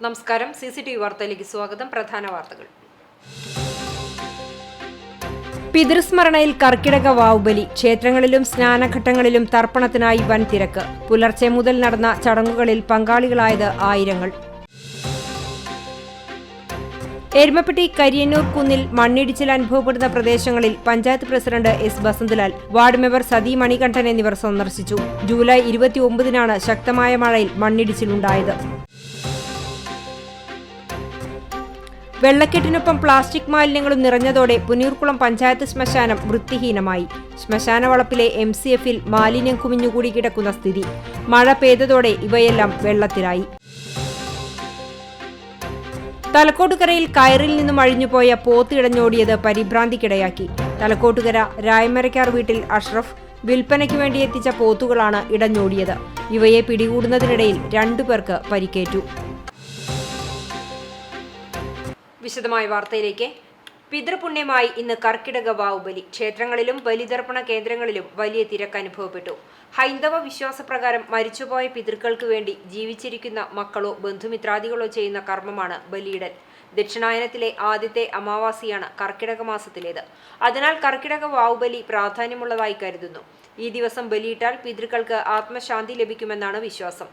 നമസ്കാരം. CCTV വാർത്തയിലേക്ക് സ്വാഗതം. പ്രധാന വാർത്തകൾ. പിതൃസ്മരണയിൽ കർക്കിടക വാവുബലി. ക്ഷേത്രങ്ങളിലും സ്നാനഘട്ടങ്ങളിലും തർപ്പണത്തിനായി വൻ തിരക്ക്. പുലർച്ചെ മുതൽ നടന്ന ചടങ്ങുകളിൽ പങ്കാളികളായത് ആയിരങ്ങൾ. എരുമപ്പെട്ടി കരിയന്നൂർ കുന്നിൽ മണ്ണിടിച്ചിൽ അനുഭവപ്പെടുന്ന പ്രദേശങ്ങളിൽ panchayat president S Basanthalal, ward member Sathi Manikandan എന്നിവർ സന്ദർശിച്ചു. ജൂലൈ 29-നാണ് ശക്തമായ മഴയിൽ മണ്ണിടിച്ചിലുണ്ടായത്. വെള്ളക്കെട്ടിനൊപ്പം പ്ലാസ്റ്റിക് മാലിന്യങ്ങളും നിറഞ്ഞതോടെ പുന്നൂർക്കുളം പഞ്ചായത്ത് ശ്മശാനം വൃത്തിഹീനമായി. ശ്മശാന വളപ്പിലെ MCF-ൽ മാലിന്യം കുമിഞ്ഞുകൂടി കിടക്കുന്ന സ്ഥിതി. മഴ പെയ്തതോടെ ഇവയെല്ലാം വെള്ളത്തിലായി. തലക്കോട്ടുകരയിൽ കയറിൽ നിന്നും അഴിഞ്ഞുപോയ പോത്ത് ഇടഞ്ഞോടിയത് പരിഭ്രാന്തിക്കിടയാക്കി. തലക്കോട്ടുകര രായമരക്കാർ വീട്ടിൽ അഷ്റഫ് വിൽപ്പനയ്ക്ക് വേണ്ടി എത്തിച്ച പോത്തുകളാണ് ഇടഞ്ഞോടിയത്. ഇവയെ പിടികൂടുന്നതിനിടയിൽ 2 പേർക്ക് പരിക്കേറ്റു. വിശദമായ വാർത്തയിലേക്ക്. പിതൃപുണ്യമായി ഇന്ന് കർക്കിടക വാവുബലി. ക്ഷേത്രങ്ങളിലും ബലിതർപ്പണ കേന്ദ്രങ്ങളിലും വലിയ തിരക്ക് അനുഭവപ്പെട്ടു. ഹൈന്ദവ വിശ്വാസപ്രകാരം മരിച്ചുപോയ പിതൃക്കൾക്ക് വേണ്ടി ജീവിച്ചിരിക്കുന്ന മക്കളോ ബന്ധുമിത്രാദികളോ ചെയ്യുന്ന കർമ്മമാണ് ബലിയിടൽ. ദക്ഷിണായനത്തിലെ ആദ്യത്തെ അമാവാസിയാണ് കർക്കിടക മാസത്തിലേത്. അതിനാൽ കർക്കിടക വാവുബലി പ്രാധാന്യമുള്ളതായി കരുതുന്നു. ഈ ദിവസം ബലിയിട്ടാൽ പിതൃക്കൾക്ക് ആത്മശാന്തി ലഭിക്കുമെന്നാണ് വിശ്വാസം.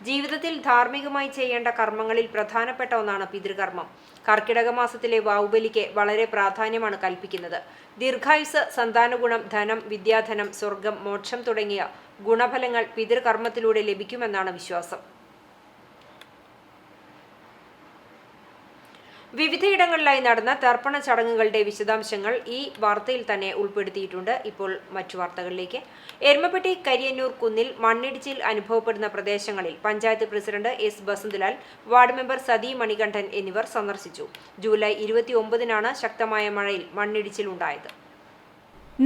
ജീവിതത്തിൽ ധാർമ്മികമായി ചെയ്യേണ്ട കർമ്മങ്ങളിൽ പ്രധാനപ്പെട്ട ഒന്നാണ് പിതൃകർമ്മം. കർക്കിടക മാസത്തിലെ വാവുബലിക്ക് വളരെ പ്രാധാന്യമാണ് കൽപ്പിക്കുന്നത്. ദീർഘായുസ്, സന്താനഗുണം, ധനം, വിദ്യാധനം, സ്വർഗം, മോക്ഷം തുടങ്ങിയ ഗുണഫലങ്ങൾ പിതൃകർമ്മത്തിലൂടെ ലഭിക്കുമെന്നാണ് വിശ്വാസം. വിവിധയിടങ്ങളിലായി നടന്ന തർപ്പണ ചടങ്ങുകളുടെ വിശദാംശങ്ങൾ ഈ വാർത്തയിൽ തന്നെ ഉൾപ്പെടുത്തിയിട്ടുണ്ട്. ഇപ്പോൾ മറ്റു വാർത്തകളിലേക്ക്. എരുമപ്പെട്ടി കരിയന്നൂർ കുന്നിൽ മണ്ണിടിച്ചിൽ അനുഭവപ്പെടുന്ന പ്രദേശങ്ങളിൽ panchayat president S Basanthalal, ward member Sathi Manikandan എന്നിവർ സന്ദർശിച്ചു. ജൂലൈ 29-നാണ് ശക്തമായ മഴയിൽ മണ്ണിടിച്ചിലുണ്ടായത്.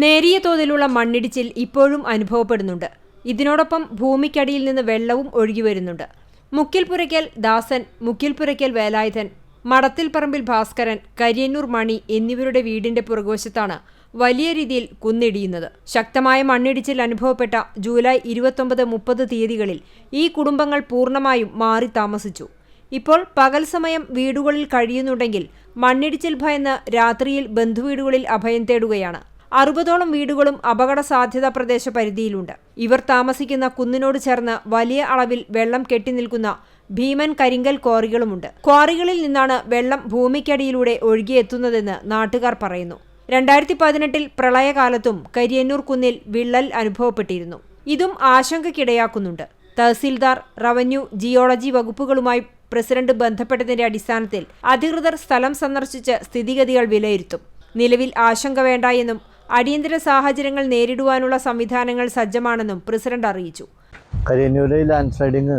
നേരിയ തോതിലുള്ള മണ്ണിടിച്ചിൽ ഇപ്പോഴും അനുഭവപ്പെടുന്നുണ്ട്. ഇതിനോടൊപ്പം ഭൂമിക്കടിയിൽ നിന്ന് വെള്ളവും ഒഴുകിവരുന്നുണ്ട്. മുക്കിൽപുരയ്ക്കൽ ദാസൻ, മുക്കിൽപുരയ്ക്കൽ വേലായുധൻ, മടത്തിൽപ്പറമ്പിൽ ഭാസ്കരൻ, കരിയന്നൂർ മണി എന്നിവരുടെ വീടിന്റെ പുറകുവശത്താണ് വലിയ രീതിയിൽ കുന്നിടിയുന്നത്. ശക്തമായ മണ്ണിടിച്ചിൽ അനുഭവപ്പെട്ട ജൂലൈ 29, 30 തീയതികളിൽ ഈ കുടുംബങ്ങൾ പൂർണ്ണമായും മാറി താമസിച്ചു. ഇപ്പോൾ പകൽ സമയം വീടുകളിൽ കഴിയുന്നുണ്ടെങ്കിൽ മണ്ണിടിച്ചിൽ ഭയന്ന് രാത്രിയിൽ ബന്ധുവീടുകളിൽ അഭയം തേടുകയാണ്. 60ഓളം വീടുകളും അപകട സാധ്യതാ പ്രദേശ പരിധിയിലുണ്ട്. ഇവർ താമസിക്കുന്ന കുന്നിനോട് ചേർന്ന് വലിയ അളവിൽ വെള്ളം കെട്ടിനിൽക്കുന്ന ഭീമൻ കരിങ്കൽ ക്വാറികളുമുണ്ട്. ക്വാറികളിൽ നിന്നാണ് വെള്ളം ഭൂമിക്കടിയിലൂടെ ഒഴുകിയെത്തുന്നതെന്ന് നാട്ടുകാർ പറയുന്നു. 2018-ൽ പ്രളയകാലത്തും കരിയന്നൂർ കുന്നിൽ വിള്ളൽ അനുഭവപ്പെട്ടിരുന്നു. ഇതും ആശങ്കയ്ക്കിടയാക്കുന്നുണ്ട്. തഹസിൽദാർ, റവന്യൂ, ജിയോളജി വകുപ്പുകളുമായി പ്രസിഡന്റ് ബന്ധപ്പെട്ടതിന്റെ അടിസ്ഥാനത്തിൽ അധികൃതർ സ്ഥലം സന്ദർശിച്ച് സ്ഥിതിഗതികൾ വിലയിരുത്തും. നിലവിൽ ആശങ്ക വേണ്ട എന്നും അടിയന്തര സാഹചര്യങ്ങൾ നേരിടുവാനുള്ള സംവിധാനങ്ങൾ സജ്ജമാണെന്നും പ്രസിഡന്റ് അറിയിച്ചു. കരിയന്നൂരിലെ ലാൻഡ് സ്ലൈഡിങ്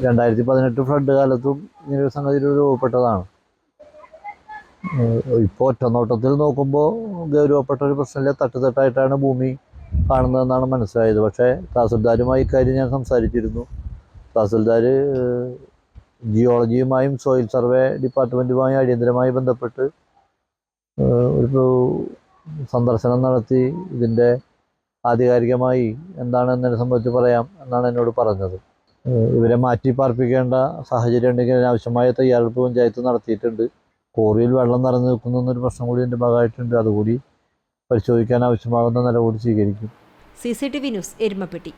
2018 ഫ്ലഡ് കാലത്തും ഇങ്ങനൊരു സംഗതി രൂപപ്പെട്ടതാണ്. ഇപ്പോൾ ഒറ്റനോട്ടത്തിൽ നോക്കുമ്പോൾ ഗൗരവപ്പെട്ട ഒരു പ്രശ്നമില്ല, തട്ടുതട്ടായിട്ടാണ് ഭൂമി കാണുന്നതെന്നാണ് മനസ്സിലായത്. പക്ഷേ തഹസിൽദാരുമായി ഇക്കാര്യം ഞാൻ സംസാരിച്ചിരുന്നു. തഹസിൽദാർ ജിയോളജിയുമായും സോയിൽ സർവേ ഡിപ്പാർട്ട്മെൻറ്റുമായും അടിയന്തരമായി ബന്ധപ്പെട്ട് ഒരു സന്ദർശനം നടത്തി ഇതിൻ്റെ ആധികാരികമായി എന്താണെന്നതിനെ സംബന്ധിച്ച് പറയാം എന്നാണ് എന്നോട് പറഞ്ഞത്. ഇവരെ മാറ്റി പാർപ്പിക്കേണ്ട സാഹചര്യം ഉണ്ടെങ്കിൽ അതിനാവശ്യമായ തയ്യാറെടുപ്പ് പഞ്ചായത്ത് നടത്തിയിട്ടുണ്ട്. കോറിയിൽ വെള്ളം നിറഞ്ഞു നിൽക്കുന്നൊരു പ്രശ്നം കൂടി എൻ്റെ ഭാഗമായിട്ടുണ്ട്. അതുകൂടി പരിശോധിക്കാൻ ആവശ്യമാകുന്ന നിലപാട് സ്വീകരിക്കും. CCTV news, Erumapetty.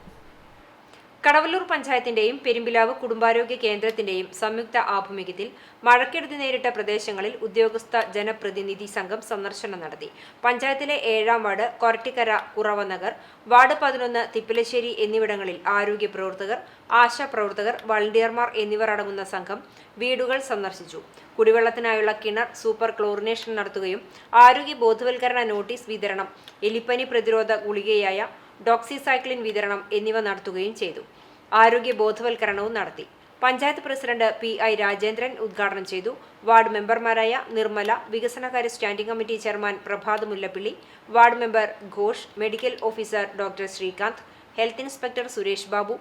കടവല്ലൂർ പഞ്ചായത്തിന്റെയും പെരുമ്പിലാവ് കുടുംബാരോഗ്യ കേന്ദ്രത്തിന്റെയും സംയുക്ത ആഭിമുഖ്യത്തിൽ മഴക്കെടുതി നേരിട്ട പ്രദേശങ്ങളിൽ ഉദ്യോഗസ്ഥ ജനപ്രതിനിധി സംഘം സന്ദർശനം നടത്തി. പഞ്ചായത്തിലെ 7-ാം വാർഡ്, കൊരട്ടിക്കര, കുറവനഗർ, വാർഡ് 11, തിപ്പലശ്ശേരി എന്നിവിടങ്ങളിൽ ആരോഗ്യ പ്രവർത്തകർ, ആശാപ്രവർത്തകർ, വളണ്ടിയർമാർ എന്നിവർ അടങ്ങുന്ന സംഘം വീടുകൾ സന്ദർശിച്ചു. കുടിവെള്ളത്തിനായുള്ള കിണർ സൂപ്പർ ക്ലോറിനേഷൻ നടത്തുകയും ആരോഗ്യ ബോധവൽക്കരണ നോട്ടീസ് വിതരണം, എലിപ്പനി പ്രതിരോധ ഗുളികയായ ഡോക്സിസൈക്ലിൻ വിതരണം എന്നിവ നടത്തുകയും ചെയ്തു. ആരോഗ്യ ബോധവൽക്കരണവും നടത്തി. പഞ്ചായത്ത് പ്രസിഡന്റ് PI രാജേന്ദ്രൻ ഉദ്ഘാടനം ചെയ്തു. വാർഡ് മെമ്പർമാരായ നിർമ്മല, വികസനകാര്യ standing committee chairman Prabhat Mullappally, ward member Ghosh, medical officer doctor Srikanth, health inspector Suresh Babu,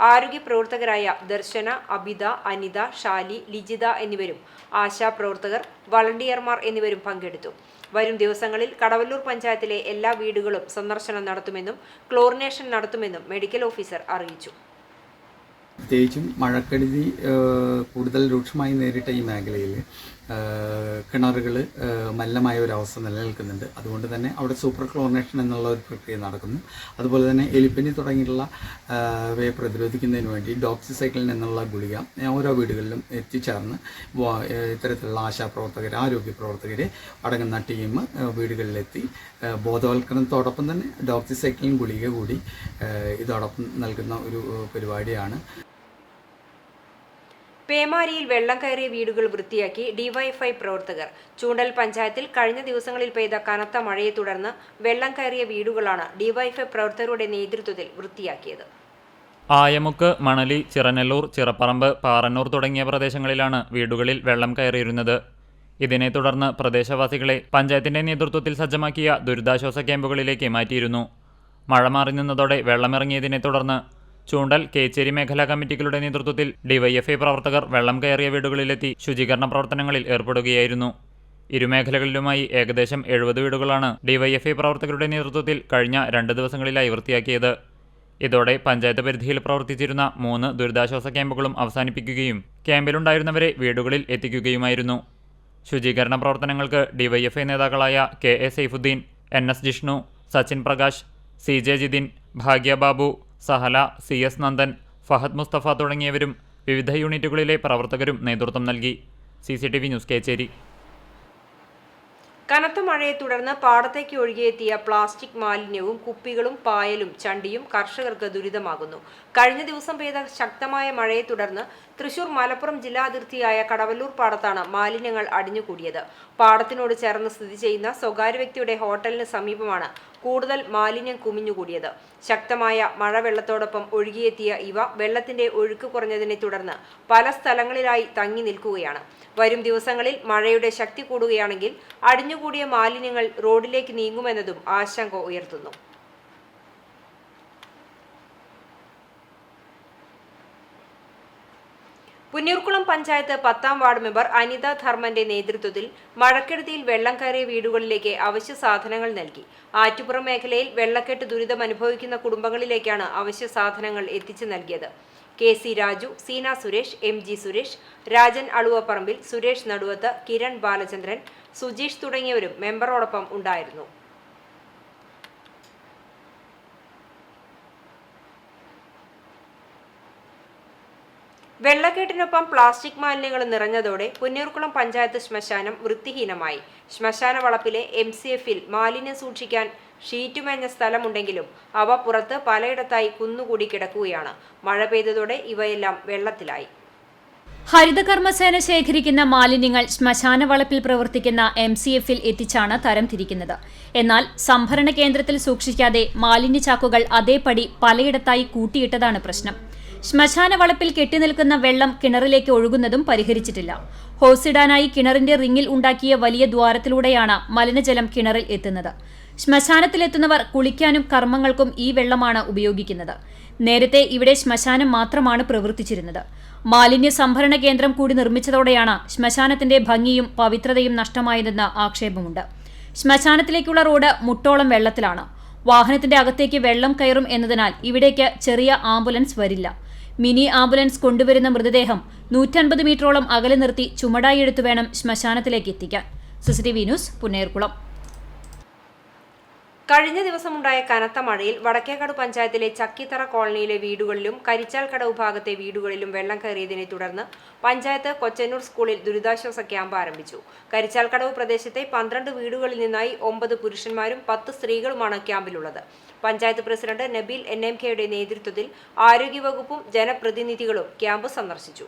ആരോഗ്യ പ്രവർത്തകരായ ദർശന, അബിത, അനിത, ഷാലി, ലിജിത എന്നിവരും ആശാപ്രവർത്തകർ, വളണ്ടിയർമാർ എന്നിവരും പങ്കെടുത്തു. വരും ദിവസങ്ങളിൽ കടവല്ലൂർ പഞ്ചായത്തിലെ എല്ലാ വീടുകളും സന്ദർശനം നടത്തുമെന്നും ക്ലോറിനേഷൻ നടത്തുമെന്നും മെഡിക്കൽ ഓഫീസർ അറിയിച്ചു. പ്രത്യേകിച്ചും മഴക്കെടുതി കൂടുതൽ രൂക്ഷമായി നേരിട്ട ഈ മേഖലയിൽ കിണറുകൾ മലിനമായ ഒരവസ്ഥ നിലനിൽക്കുന്നുണ്ട്. അതുകൊണ്ട് തന്നെ അവിടെ സൂപ്പർ ക്ലോറിനേഷൻ എന്നുള്ള ഒരു പ്രക്രിയ നടക്കുന്നു. അതുപോലെ തന്നെ എലിപ്പനി തുടങ്ങിയിട്ടുള്ള അവയെ പ്രതിരോധിക്കുന്നതിന് വേണ്ടി ഡോക്സിസൈക്ലിൻ എന്നുള്ള ഗുളിക ഓരോ വീടുകളിലും എത്തിച്ചേർന്ന് ഇത്തരത്തിലുള്ള ആശാപ്രവർത്തകർ, ആരോഗ്യ പ്രവർത്തകർ അടങ്ങുന്ന ടീം വീടുകളിലെത്തി ബോധവൽക്കരണത്തോടൊപ്പം തന്നെ ഡോക്സിസൈക്ലിൻ ഗുളിക കൂടി ഇതോടൊപ്പം നൽകുന്ന ഒരു പരിപാടിയാണ്. പേമാരിയിൽ വെള്ളം കയറിയ വീടുകൾ വൃത്തിയാക്കി ഡിവൈഎഫ്ഐ പ്രവർത്തകർ. ചൂണ്ടൽ പഞ്ചായത്തിൽ കഴിഞ്ഞ ദിവസങ്ങളിൽ പെയ്ത കനത്ത മഴയെ തുടർന്ന് വെള്ളം കയറിയ വീടുകളാണ് ഡിവൈഎഫ്ഐ പ്രവർത്തകരുടെ നേതൃത്വത്തിൽ വൃത്തിയാക്കിയത്. ആയമുക്ക്, മണലി, ചിറനല്ലൂർ, ചിറപ്പറമ്പ്, പാറന്നൂർ തുടങ്ങിയ പ്രദേശങ്ങളിലാണ് വീടുകളിൽ വെള്ളം കയറിയിരുന്നത്. ഇതിനെ തുടർന്ന് പ്രദേശവാസികളെ പഞ്ചായത്തിന്റെ നേതൃത്വത്തിൽ സജ്ജമാക്കിയ ദുരിതാശ്വാസ ക്യാമ്പുകളിലേക്ക് മാറ്റിയിരുന്നു. മഴ മാറി നിന്നതോടെ വെള്ളമിറങ്ങിയതിനെ തുടർന്ന് ചൂണ്ടൽ, കേച്ചേരി മേഖലാ കമ്മിറ്റികളുടെ നേതൃത്വത്തിൽ ഡിവൈഎഫ്ഐ പ്രവർത്തകർ വെള്ളം കയറിയ വീടുകളിലെത്തി ശുചീകരണ പ്രവർത്തനങ്ങളിൽ ഏർപ്പെടുകയായിരുന്നു. ഇരുമേഖലകളിലുമായി ഏകദേശം 70 വീടുകളാണ് ഡിവൈഎഫ്ഐ പ്രവർത്തകരുടെ നേതൃത്വത്തിൽ കഴിഞ്ഞ 2 ദിവസങ്ങളിലായി വൃത്തിയാക്കിയത്. ഇതോടെ പഞ്ചായത്ത് പരിധിയിൽ പ്രവർത്തിച്ചിരുന്ന 3 ദുരിതാശ്വാസ ക്യാമ്പുകളും അവസാനിപ്പിക്കുകയും ക്യാമ്പിലുണ്ടായിരുന്നവരെ വീടുകളിൽ എത്തിക്കുകയുമായിരുന്നു. ശുചീകരണ പ്രവർത്തനങ്ങൾക്ക് ഡിവൈഎഫ്ഐ നേതാക്കളായ KA Saifuddin, NS Jishnu, Sachin Prakash, CJ Jithin, ഭാഗ്യ ബാബു, സഹല, CS നന്ദൻ, ഫഹദ് മുസ്തഫ തുടങ്ങിയവരും വിവിധ യൂണിറ്റുകളിലെ പ്രവർത്തകരും നേതൃത്വം നൽകി. CCTV news, Kechery. കനത്ത മഴയെ തുടർന്ന് പാടത്തേക്ക് ഒഴുകിയെത്തിയ പ്ലാസ്റ്റിക് മാലിന്യവും കുപ്പികളും പായലും ചണ്ടിയും കർഷകർക്ക് ദുരിതമാകുന്നു. കഴിഞ്ഞ ദിവസം പെയ്ത ശക്തമായ മഴയെ തുടർന്ന് തൃശൂർ മലപ്പുറം ജില്ലാ അതിർത്തിയായ കടവല്ലൂർ പാടത്താണ് മാലിന്യങ്ങൾ അടിഞ്ഞുകൂടിയത്. പാടത്തിനോട് ചേർന്ന് സ്ഥിതി ചെയ്യുന്ന സ്വകാര്യ വ്യക്തിയുടെ ഹോട്ടലിന് സമീപമാണ് കൂടുതൽ മാലിന്യം കുമിഞ്ഞുകൂടിയത്. ശക്തമായ മഴവെള്ളത്തോടൊപ്പം ഒഴുകിയെത്തിയ ഇവ വെള്ളത്തിന്റെ ഒഴുക്ക് കുറഞ്ഞതിനെ തുടർന്ന് പല സ്ഥലങ്ങളിലായി തങ്ങി നിൽക്കുകയാണ്. വരും ദിവസങ്ങളിൽ മഴയുടെ ശക്തി കൂടുകയാണെങ്കിൽ അടിഞ്ഞുകൂടിയ മാലിന്യങ്ങൾ റോഡിലേക്ക് നീങ്ങുമെന്നതും ആശങ്ക ഉയർത്തുന്നു. പുന്നൂർക്കുളം പഞ്ചായത്ത് 10ാം വാർഡ് മെമ്പർ അനിത ധർമ്മന്റെ നേതൃത്വത്തിൽ മഴക്കെടുതിയിൽ വെള്ളം കയറിയ വീടുകളിലേക്ക് അവശ്യ സാധനങ്ങൾ നൽകി. ആറ്റുപുറം മേഖലയിൽ വെള്ളക്കെട്ട് ദുരിതം അനുഭവിക്കുന്ന കുടുംബങ്ങളിലേക്കാണ് അവശ്യ സാധനങ്ങൾ എത്തിച്ചു നൽകിയത്. KC രാജു, സീന സുരേഷ്, MG സുരേഷ്, രാജൻ അളുവപ്പറമ്പിൽ, സുരേഷ് നടുവത്ത്, കിരൺ ബാലചന്ദ്രൻ, സുജീഷ് തുടങ്ങിയവരും മെമ്പറോടൊപ്പം ഉണ്ടായിരുന്നു. വെള്ളക്കെട്ടിനൊപ്പം പ്ലാസ്റ്റിക് മാലിന്യങ്ങൾ നിറഞ്ഞതോടെ പുന്നൂർക്കുളം പഞ്ചായത്ത് ശ്മശാനം വൃത്തിഹീനമായി. ശ്മശാന വളപ്പിലെ MCFൽ മാലിന്യം സൂക്ഷിക്കാൻ ഷീറ്റുമേഞ്ഞ സ്ഥലമുണ്ടെങ്കിലും അവ പുറത്ത് പലയിടത്തായി കുന്നുകൂടി കിടക്കുകയാണ്. മഴ പെയ്തതോടെ ഇവയെല്ലാം വെള്ളത്തിലായി. ഹരിതകർമ്മസേന ശേഖരിക്കുന്ന മാലിന്യങ്ങൾ ശ്മശാന വളപ്പിൽ പ്രവർത്തിക്കുന്ന MCFൽ എത്തിച്ചാണ് തരംതിരിക്കുന്നത്. എന്നാൽ സംഭരണ കേന്ദ്രത്തിൽ സൂക്ഷിക്കാതെ മാലിന്യ ചാക്കുകൾ അതേപടി പലയിടത്തായി കൂട്ടിയിട്ടതാണ് പ്രശ്നം. ശ്മശാന വളപ്പിൽ കെട്ടിനിൽക്കുന്ന വെള്ളം കിണറിലേക്ക് ഒഴുകുന്നതും പരിഹരിച്ചിട്ടില്ല. ഹോസിടാനായി കിണറിന്റെ റിങ്ങിൽ ഉണ്ടാക്കിയ വലിയ ദ്വാരത്തിലൂടെയാണ് മലിനജലം കിണറിൽ എത്തുന്നത്. ശ്മശാനത്തിലെത്തുന്നവർ കുളിക്കാനും കർമ്മങ്ങൾക്കും ഈ വെള്ളമാണ് ഉപയോഗിക്കുന്നത്. നേരത്തെ ഇവിടെ ശ്മശാനം മാത്രമാണ് പ്രവർത്തിച്ചിരുന്നത്. മാലിന്യ സംഭരണ കേന്ദ്രം കൂടി നിർമ്മിച്ചതോടെയാണ് ശ്മശാനത്തിന്റെ ഭംഗിയും പവിത്രതയും നഷ്ടമായതെന്ന് ആക്ഷേപമുണ്ട്. ശ്മശാനത്തിലേക്കുള്ള റോഡ് മുട്ടോളം വെള്ളത്തിലാണ്. വാഹനത്തിന്റെ അകത്തേക്ക് വെള്ളം കയറും എന്നതിനാൽ ഇവിടേക്ക് ചെറിയ ആംബുലൻസ് വരില്ല. മിനി ആംബുലൻസ് കൊണ്ടുവരുന്ന മൃതദേഹം 150 മീറ്ററോളം അകലെ നിർത്തി ചുമടായി എടുത്തു വേണം ശ്മശാനത്തിലേക്ക് എത്തിക്കാൻ. CCTV news, Punnayurkulam. കഴിഞ്ഞ ദിവസമുണ്ടായ കനത്ത മഴയിൽ വടക്കേക്കാട് പഞ്ചായത്തിലെ ചക്കിത്തറ കോളനിയിലെ വീടുകളിലും കരിച്ചാൽ കടവ് ഭാഗത്തെ വീടുകളിലും വെള്ളം കയറിയതിനെ തുടർന്ന് പഞ്ചായത്ത് കൊച്ചന്നൂർ സ്കൂളിൽ ദുരിതാശ്വാസ ക്യാമ്പ് ആരംഭിച്ചു. കരിച്ചാൽ കടവ് പ്രദേശത്തെ 12 വീടുകളിൽ നിന്നായി 9 പുരുഷന്മാരും 10 സ്ത്രീകളുമാണ് ക്യാമ്പിലുള്ളത്. പഞ്ചായത്ത് പ്രസിഡന്റ് നബീൽ NMKയുടെ നേതൃത്വത്തിൽ ആരോഗ്യവകുപ്പും ജനപ്രതിനിധികളും ക്യാമ്പ് സന്ദർശിച്ചു.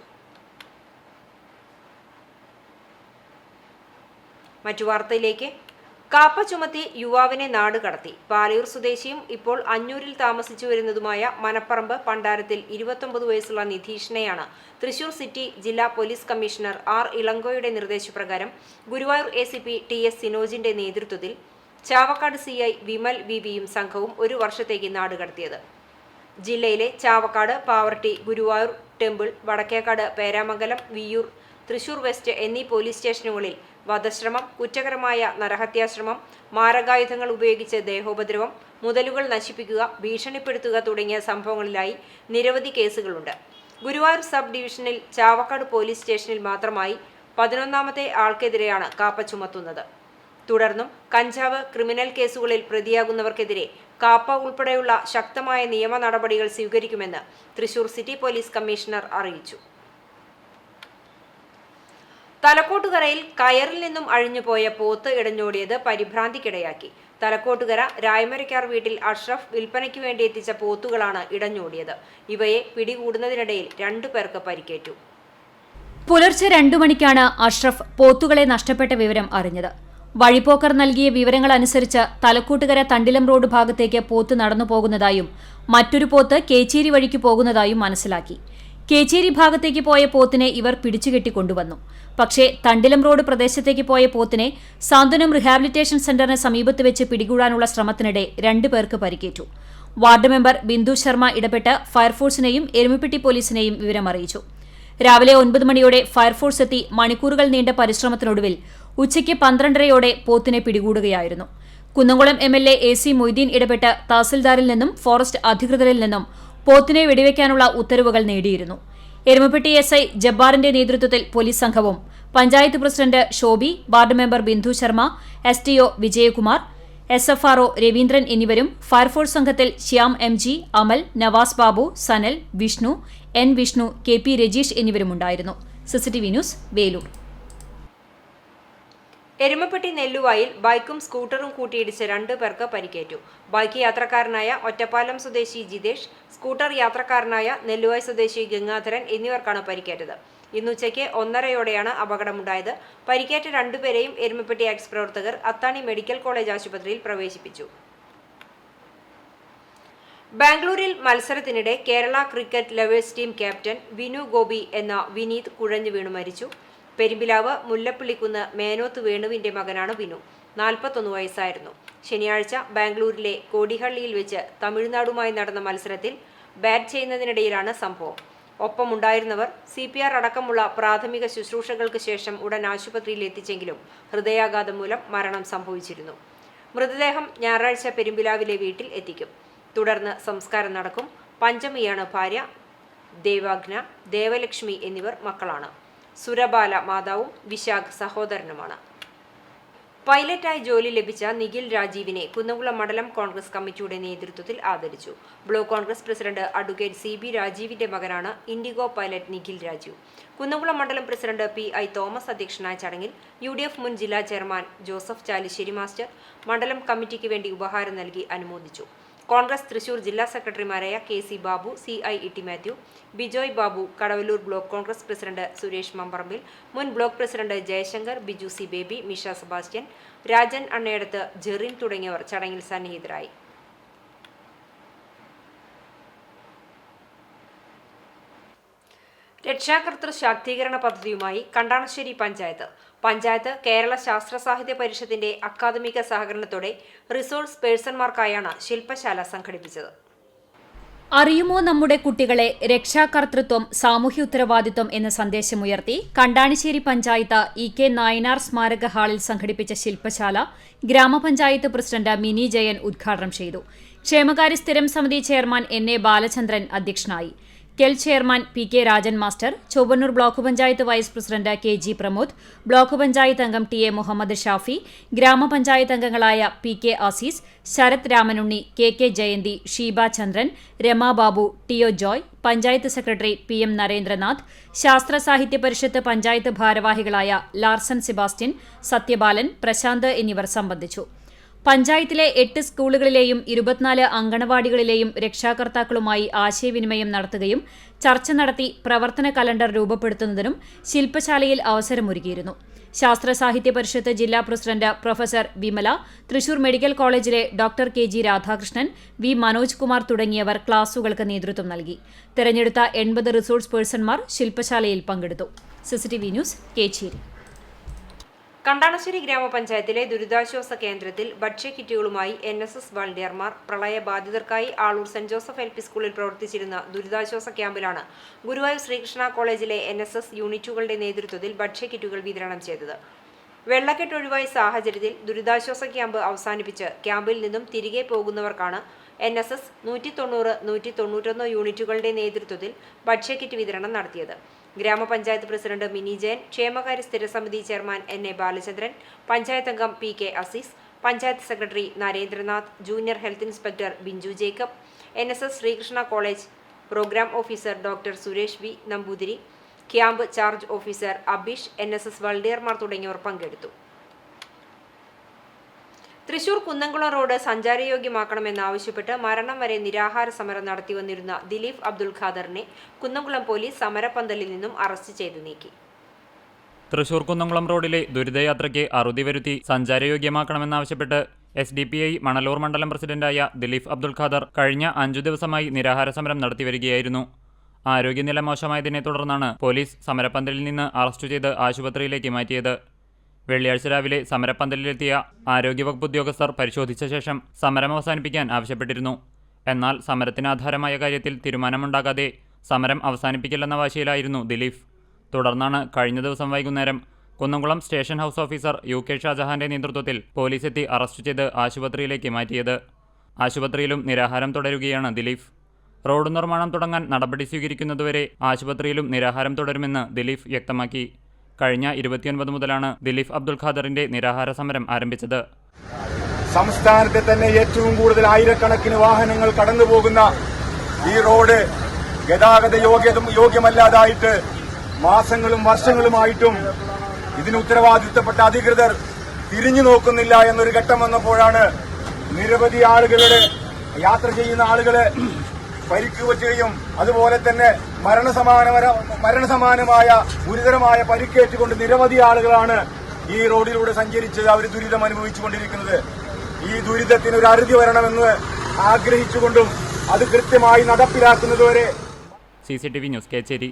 മറ്റു വാർത്തയിലേക്ക്. കാപ്പ ചുമത്തി യുവാവിനെ നാട് കടത്തി. പാലയൂർ സ്വദേശിയും ഇപ്പോൾ അഞ്ഞൂരിൽ താമസിച്ചു വരുന്നതുമായ മനപ്പറമ്പ് പണ്ടാരത്തിൽ 29 വയസ്സുള്ള നിധീഷിനെയാണ് തൃശൂർ സിറ്റി ജില്ലാ പോലീസ് കമ്മീഷണർ R ഇളങ്കോയുടെ നിർദ്ദേശപ്രകാരം ഗുരുവായൂർ ACP TS സിനോജിന്റെ നേതൃത്വത്തിൽ ചാവക്കാട് CI വിമൽ വിയും സംഘവും 1 വർഷത്തേക്ക് നാട് കടത്തിയത്. ജില്ലയിലെ ചാവക്കാട്, പാവർട്ടി, ഗുരുവായൂർ ടെമ്പിൾ, വടക്കേക്കാട്, പേരാമംഗലം, വിയ്യൂർ, തൃശൂർ വെസ്റ്റ് എന്നീ പോലീസ് സ്റ്റേഷനുകളിൽ വധശ്രമം, കുറ്റകരമായ നരഹത്യാശ്രമം, മാരകായുധങ്ങൾ ഉപയോഗിച്ച് ദേഹോപദ്രവം, മുതലുകൾ നശിപ്പിക്കുക, ഭീഷണിപ്പെടുത്തുക തുടങ്ങിയ സംഭവങ്ങളിലായി നിരവധി കേസുകളുണ്ട്. ഗുരുവായൂർ സബ് ഡിവിഷനിൽ ചാവക്കാട് പോലീസ് സ്റ്റേഷനിൽ മാത്രമായി 11ാമത്തെ ആൾക്കെതിരെയാണ് കാപ്പ ചുമത്തുന്നത്. തുടർന്നും കഞ്ചാവ് ക്രിമിനൽ കേസുകളിൽ പ്രതിയാകുന്നവർക്കെതിരെ കാപ്പ ഉൾപ്പെടെയുള്ള ശക്തമായ നിയമ നടപടികൾ സ്വീകരിക്കുമെന്ന് തൃശൂർ സിറ്റി പോലീസ് കമ്മീഷണർ അറിയിച്ചു. തലക്കോട്ടുകരയിൽ കയറിൽ നിന്നും അഴിഞ്ഞുപോയ പോത്ത് ഇടഞ്ഞോടിയത് പരിഭ്രാന്തിക്കിടയാക്കി. തലക്കോട്ടുകര രായമരക്കാർ വീട്ടിൽ അഷ്റഫ് വിൽപ്പനയ്ക്ക് വേണ്ടി എത്തിച്ച പോത്തുകളാണ് ഇടഞ്ഞോടിയത്. ഇവയെ പിടികൂടുന്നതിനിടയിൽ 2 പേർക്ക് പരിക്കേറ്റു. പുലർച്ചെ 2 മണിക്കാണ് അഷ്റഫ് പോത്തുകളെ നഷ്ടപ്പെട്ട വിവരം അറിഞ്ഞത്. വഴിപോക്കർ നൽകിയ വിവരങ്ങൾ അനുസരിച്ച് തലക്കൂട്ടുകര തണ്ടിലം റോഡ് ഭാഗത്തേക്ക് പോത്ത് നടന്നു പോകുന്നതായും മറ്റൊരു പോത്ത് കേച്ചേരി വഴിക്ക് പോകുന്നതായും മനസ്സിലാക്കി. കേച്ചേരി ഭാഗത്തേക്ക് പോയ പോത്തിനെ ഇവർ പിടിച്ചുകെട്ടി കൊണ്ടുവന്നു. പക്ഷേ തണ്ടിലം റോഡ് പ്രദേശത്തേക്ക് പോയ പോത്തിനെ സാന്ത്വനം റിഹാബിലിറ്റേഷൻ സെന്ററിന് സമീപത്ത് വെച്ച് പിടികൂടാനുള്ള ശ്രമത്തിനിടെ 2 പേർക്ക് പരിക്കേറ്റു. വാർഡ് മെമ്പർ ബിന്ദു ശർമ്മ ഇടപെട്ട് ഫയർഫോഴ്സിനെയും എരുമപ്പെട്ടി പോലീസിനെയും വിവരമറിയിച്ചു. രാവിലെ 9 മണിയോടെ ഫയർഫോഴ്സ് എത്തി മണിക്കൂറുകൾ നീണ്ട പരിശ്രമത്തിനൊടുവിൽ ഉച്ചയ്ക്ക് 12:30യോടെ പോത്തിനെ പിടികൂടുകയായിരുന്നു. കുന്നംകുളം MLA AC മൊയ്തീൻ ഇടപെട്ട് തഹസിൽദാരിൽ നിന്നും ഫോറസ്റ്റ് അധികൃതരിൽ നിന്നും പോത്തിനെ വെടിവെക്കാനുള്ള ഉത്തരവുകൾ നേടിയിരുന്നു. എരുമപ്പെട്ടി SI ജബ്ബാറിന്റെ നേതൃത്വത്തിൽ പോലീസ് സംഘവും panchayat president Shobi, ward member Bindu Sharma, STO Vijayakumar, SFRO Raveendran എന്നിവരും ഫയർഫോഴ്സ് സംഘത്തിൽ Shyam MG, Amal, Navas Babu, Sanal, Vishnu, N Vishnu, KP Rajeesh എന്നിവരുമുണ്ടായിരുന്നു. CCTV news, Veloor. എരുമപ്പെട്ടി നെല്ലുവായിൽ ബൈക്കും സ്കൂട്ടറും കൂട്ടിയിടിച്ച് 2 പേർക്ക് പരിക്കേറ്റു. ബൈക്ക് യാത്രക്കാരനായ ഒറ്റപ്പാലം സ്വദേശി ജിതേഷ്, സ്കൂട്ടർ യാത്രക്കാരനായ നെല്ലുവായ് സ്വദേശി ഗംഗാധരൻ എന്നിവർക്കാണ് പരിക്കേറ്റത്. ഇന്നുച്ചയ്ക്ക് 1:30യോടെയാണ് അപകടമുണ്ടായത്. പരിക്കേറ്റ 2 പേരെയും എരുമപ്പെട്ടി എക്സ് പ്രവർത്തകർ അത്താണി മെഡിക്കൽ കോളേജ് ആശുപത്രിയിൽ പ്രവേശിപ്പിച്ചു. ബാംഗ്ലൂരിൽ മത്സരത്തിനിടെ Kerala cricket lovers team captain Vinu Gopi എന്ന വിനീത് കുഴഞ്ഞു വീണു മരിച്ചു. പെരുമ്പിലാവ് മുല്ലപ്പള്ളിക്കുന്ന് മേനോത്ത് വേണുവിന്റെ മകനാണ് വിനു. 41 വയസ്സായിരുന്നു. ശനിയാഴ്ച ബാംഗ്ലൂരിലെ കോടിഹള്ളിയിൽ വെച്ച് തമിഴ്നാടുമായി നടന്ന മത്സരത്തിൽ ബാറ്റ് ചെയ്യുന്നതിനിടയിലാണ് സംഭവം. ഒപ്പമുണ്ടായിരുന്നവർ CPR അടക്കമുള്ള പ്രാഥമിക ശുശ്രൂഷകൾക്ക് ശേഷം ഉടൻ ആശുപത്രിയിൽ എത്തിച്ചെങ്കിലും ഹൃദയാഘാതം മൂലം മരണം സംഭവിച്ചിരുന്നു. മൃതദേഹം ഞായറാഴ്ച പെരുമ്പിലാവിലെ വീട്ടിൽ എത്തിക്കും. തുടർന്ന് സംസ്കാരം നടക്കും. പഞ്ചമിയാണ് ഭാര്യ. ദേവാഗ്ന, ദേവലക്ഷ്മി എന്നിവർ മക്കളാണ്. സുരബാല മാതാവും വിശാഖ് സഹോദരനുമാണ്. പൈലറ്റായി ജോലി ലഭിച്ച നിഖിൽ രാജീവിനെ കുന്നംകുളം മണ്ഡലം കോൺഗ്രസ് കമ്മിറ്റിയുടെ നേതൃത്വത്തിൽ ആദരിച്ചു. Block Congress president advocate CB രാജീവിന്റെ മകനാണ് ഇൻഡിഗോ പൈലറ്റ് നിഖിൽ രാജീവ്. കുന്നംകുളം മണ്ഡലം പ്രസിഡന്റ് PI തോമസ് അധ്യക്ഷനായ ചടങ്ങിൽ UDF മുൻ ജില്ലാ ചെയർമാൻ ജോസഫ് ചാലിശ്ശേരി മാസ്റ്റർ മണ്ഡലം കമ്മിറ്റിക്ക് വേണ്ടി ഉപഹാരം നൽകി അനുമോദിച്ചു. കോൺഗ്രസ് തൃശൂർ ജില്ലാ സെക്രട്ടറിമാരായ KC Babu, CI E T. Mathew, Bijoy Babu, Kadavallur block Congress president Suresh Mambarambil, മുൻ block president Jayashankar, Biju C. Baby, Misha Sebastian, Rajan Annayadath, Jerin തുടങ്ങിയവർ ചടങ്ങിൽ സന്നിഹിതരായി. രക്ഷാകർതൃ ശാക്തീകരണ പദ്ധതിയുമായി കണ്ടാണശ്ശേരി പഞ്ചായത്ത് കേരള ശാസ്ത്ര സാഹിത്യ പരിഷത്തിന്റെ അക്കാദമിക സഹകരണത്തോടെ റിസോഴ്സ് പേഴ്സൺമാർക്കായാണ് ശില്പശാല സംഘടിപ്പിച്ചത്. അറിയുമോ നമ്മുടെ കുട്ടികളെ, രക്ഷാകർതൃത്വം, സാമൂഹ്യ ഉത്തരവാദിത്വം എന്ന സന്ദേശമുയർത്തി കണ്ടാണിശ്ശേരി പഞ്ചായത്ത് EK നായനാർ സ്മാരക ഹാളിൽ സംഘടിപ്പിച്ച ശില്പശാല ഗ്രാമപഞ്ചായത്ത് പ്രസിഡന്റ് മിനി ജയൻ ഉദ്ഘാടനം ചെയ്തു. ക്ഷേമകാര്യ സ്ഥിരം സമിതി ചെയർമാൻ NA ബാലചന്ദ്രൻ അധ്യക്ഷനായി. KEL chairman PK Rajan master, Chowwannur block panchayat vice president KG Pramod, block panchayat അംഗം TA മുഹമ്മദ് ഷാഫി, ഗ്രാമപഞ്ചായത്ത് അംഗങ്ങളായ PK Azeez, Sarath Ramanunni, KK Jayanthi, Sheeba Chandran, Rama Babu, TO Joy, panchayat secretary PM Narendranath, Sasthra Sahithya പരിഷത്ത് പഞ്ചായത്ത് ഭാരവാഹികളായ ലാർസൻ സെബാസ്റ്റ്യൻ, സത്യബാലൻ, പ്രശാന്ത് എന്നിവർ സംബന്ധിച്ചു. പഞ്ചായത്തിലെ 8 സ്കൂളുകളിലെയും 24 അങ്കണവാടികളിലെയും രക്ഷാകർത്താക്കളുമായി ആശയവിനിമയം നടത്തുകയും ചർച്ച നടത്തി പ്രവർത്തന കലണ്ടർ രൂപപ്പെടുത്തുന്നതിനും ശില്പശാലയിൽ അവസരമൊരുക്കിയിരുന്നു. ശാസ്ത്ര സാഹിത്യ പരിഷത്ത് ജില്ലാ president professor Vimala, Thrissur medical കോളേജിലെ doctor KG Radhakrishnan, V Manoj Kumar തുടങ്ങിയവർ ക്ലാസുകൾക്ക് നേതൃത്വം നൽകി. തെരഞ്ഞെടുത്ത 80 റിസോഴ്സ് പേഴ്സൺമാർ ശില്പശാലയിൽ പങ്കെടുത്തു. CCTV news, Kecheri. കണ്ടാണശ്ശേരി ഗ്രാമപഞ്ചായത്തിലെ ദുരിതാശ്വാസ കേന്ദ്രത്തിൽ ഭക്ഷ്യക്കിറ്റുകളുമായി NSS വളണ്ടിയർമാർ. പ്രളയബാധിതർക്കായി ആളൂർ സെന്റ് ജോസഫ് LP സ്കൂളിൽ പ്രവർത്തിച്ചിരുന്ന ദുരിതാശ്വാസ ക്യാമ്പിലാണ് ഗുരുവായൂർ ശ്രീകൃഷ്ണ കോളേജിലെ NSS യൂണിറ്റുകളുടെ നേതൃത്വത്തിൽ ഭക്ഷ്യക്കിറ്റുകൾ വിതരണം ചെയ്തത്. വെള്ളക്കെട്ടൊഴിവായ സാഹചര്യത്തിൽ ദുരിതാശ്വാസ ക്യാമ്പ് അവസാനിപ്പിച്ച് ക്യാമ്പിൽ നിന്നും തിരികെ പോകുന്നവർക്കാണ് NSS 190, 191 യൂണിറ്റുകളുടെ നേതൃത്വത്തിൽ ഭക്ഷ്യക്കിറ്റ് വിതരണം നടത്തിയത്. ഗ്രാമപഞ്ചായത്ത് പ്രസിഡന്റ് മിനി ജയൻ, ക്ഷേമകാര്യ സ്ഥിരസമിതി ചെയർമാൻ NA ബാലചന്ദ്രൻ, പഞ്ചായത്ത് അംഗം PK Azeez, panchayat secretary Narendranath, junior health inspector Binchu Jacob, NSS Sreekrishna college programme officer doctor Suresh V. Namboothiri, camp charge officer Abeesh, NSS വളണ്ടിയർമാർ തുടങ്ങിയവർ പങ്കെടുത്തു. തൃശൂർ കുന്നംകുളം റോഡ് സഞ്ചാരയോഗ്യമാക്കണമെന്നാവശ്യപ്പെട്ട് മരണം വരെ നിരാഹാര സമരം നടത്തിവന്നിരുന്ന ദിലീപ് അബ്ദുൽ ഖാദറിനെ കുന്നംകുളം പോലീസ് സമരപ്പന്തലിൽ നിന്നും അറസ്റ്റ് ചെയ്തു നീക്കി. തൃശൂർ കുന്നംകുളം റോഡിലെ ദുരിതയാത്രയ്ക്ക് അറുതി വരുത്തി സഞ്ചാരയോഗ്യമാക്കണമെന്നാവശ്യപ്പെട്ട് SDPI മണലൂർ മണ്ഡലം പ്രസിഡന്റായ ദിലീപ് അബ്ദുൽ ഖാദർ കഴിഞ്ഞ 5 ദിവസമായി നിരാഹാര സമരം നടത്തിവരികയായിരുന്നു. ആരോഗ്യനില മോശമായതിനെ തുടർന്നാണ് പോലീസ് സമരപ്പന്തലിൽ നിന്ന് അറസ്റ്റ് ചെയ്ത് ആശുപത്രിയിലേക്ക് മാറ്റിയത്. വെള്ളിയാഴ്ച രാവിലെ സമരപ്പന്തലിലെത്തിയ ആരോഗ്യവകുപ്പ് ഉദ്യോഗസ്ഥർ പരിശോധിച്ച ശേഷം സമരം അവസാനിപ്പിക്കാൻ ആവശ്യപ്പെട്ടിരുന്നു. എന്നാൽ സമരത്തിന് ആധാരമായ കാര്യത്തിൽ തീരുമാനമുണ്ടാകാതെ സമരം അവസാനിപ്പിക്കില്ലെന്ന വാശിയിലായിരുന്നു ദിലീപ്. തുടർന്നാണ് കഴിഞ്ഞ ദിവസം വൈകുന്നേരം Kunnamkulam station house officer UK ഷാജഹാന്റെ നേതൃത്വത്തിൽ പോലീസ് എത്തി അറസ്റ്റ് ചെയ്ത് ആശുപത്രിയിലേക്ക് മാറ്റിയത്. ആശുപത്രിയിലും നിരാഹാരം തുടരുകയാണ് ദിലീപ്. റോഡ് നിർമ്മാണം തുടങ്ങാൻ നടപടി സ്വീകരിക്കുന്നതുവരെ ആശുപത്രിയിലും നിരാഹാരം തുടരുമെന്ന് ദിലീപ് വ്യക്തമാക്കി. കഴിഞ്ഞ 29 മുതലാണ് ദിലീപ് അബ്ദുൽ ഖാദറിന്റെ നിരാഹാര സമരം ആരംഭിച്ചത്. സംസ്ഥാനത്തെ തന്നെ ഏറ്റവും കൂടുതൽ ആയിരക്കണക്കിന് വാഹനങ്ങൾ കടന്നുപോകുന്ന ഈ റോഡ് ഗതാഗത യോഗ്യമല്ലാതായിട്ട് മാസങ്ങളും വർഷങ്ങളുമായിട്ടും ഇതിന് ഉത്തരവാദിത്തപ്പെട്ട അധികൃതർ തിരിഞ്ഞു നോക്കുന്നില്ല എന്നൊരു ഘട്ടം വന്നപ്പോഴാണ് നിരവധി ആളുകളുടെ യാത്ര ചെയ്യുന്ന ആളുകളെ പരിക്ക് പറ്റുകയും അതുപോലെ തന്നെ മരണസമാനമായ ഗുരുതരമായ പരിക്കേറ്റുകൊണ്ട് നിരവധി ആളുകളാണ് ഈ റോഡിലൂടെ സഞ്ചരിച്ച് അവർ ദുരിതം അനുഭവിച്ചുകൊണ്ടിരിക്കുന്നത്. ഈ ദുരിതത്തിന് ഒരു അറുതി വരണമെന്ന് ആഗ്രഹിച്ചുകൊണ്ടും അത് കൃത്യമായി നടപ്പിലാക്കുന്നതുവരെ. CCTV news Kecheri.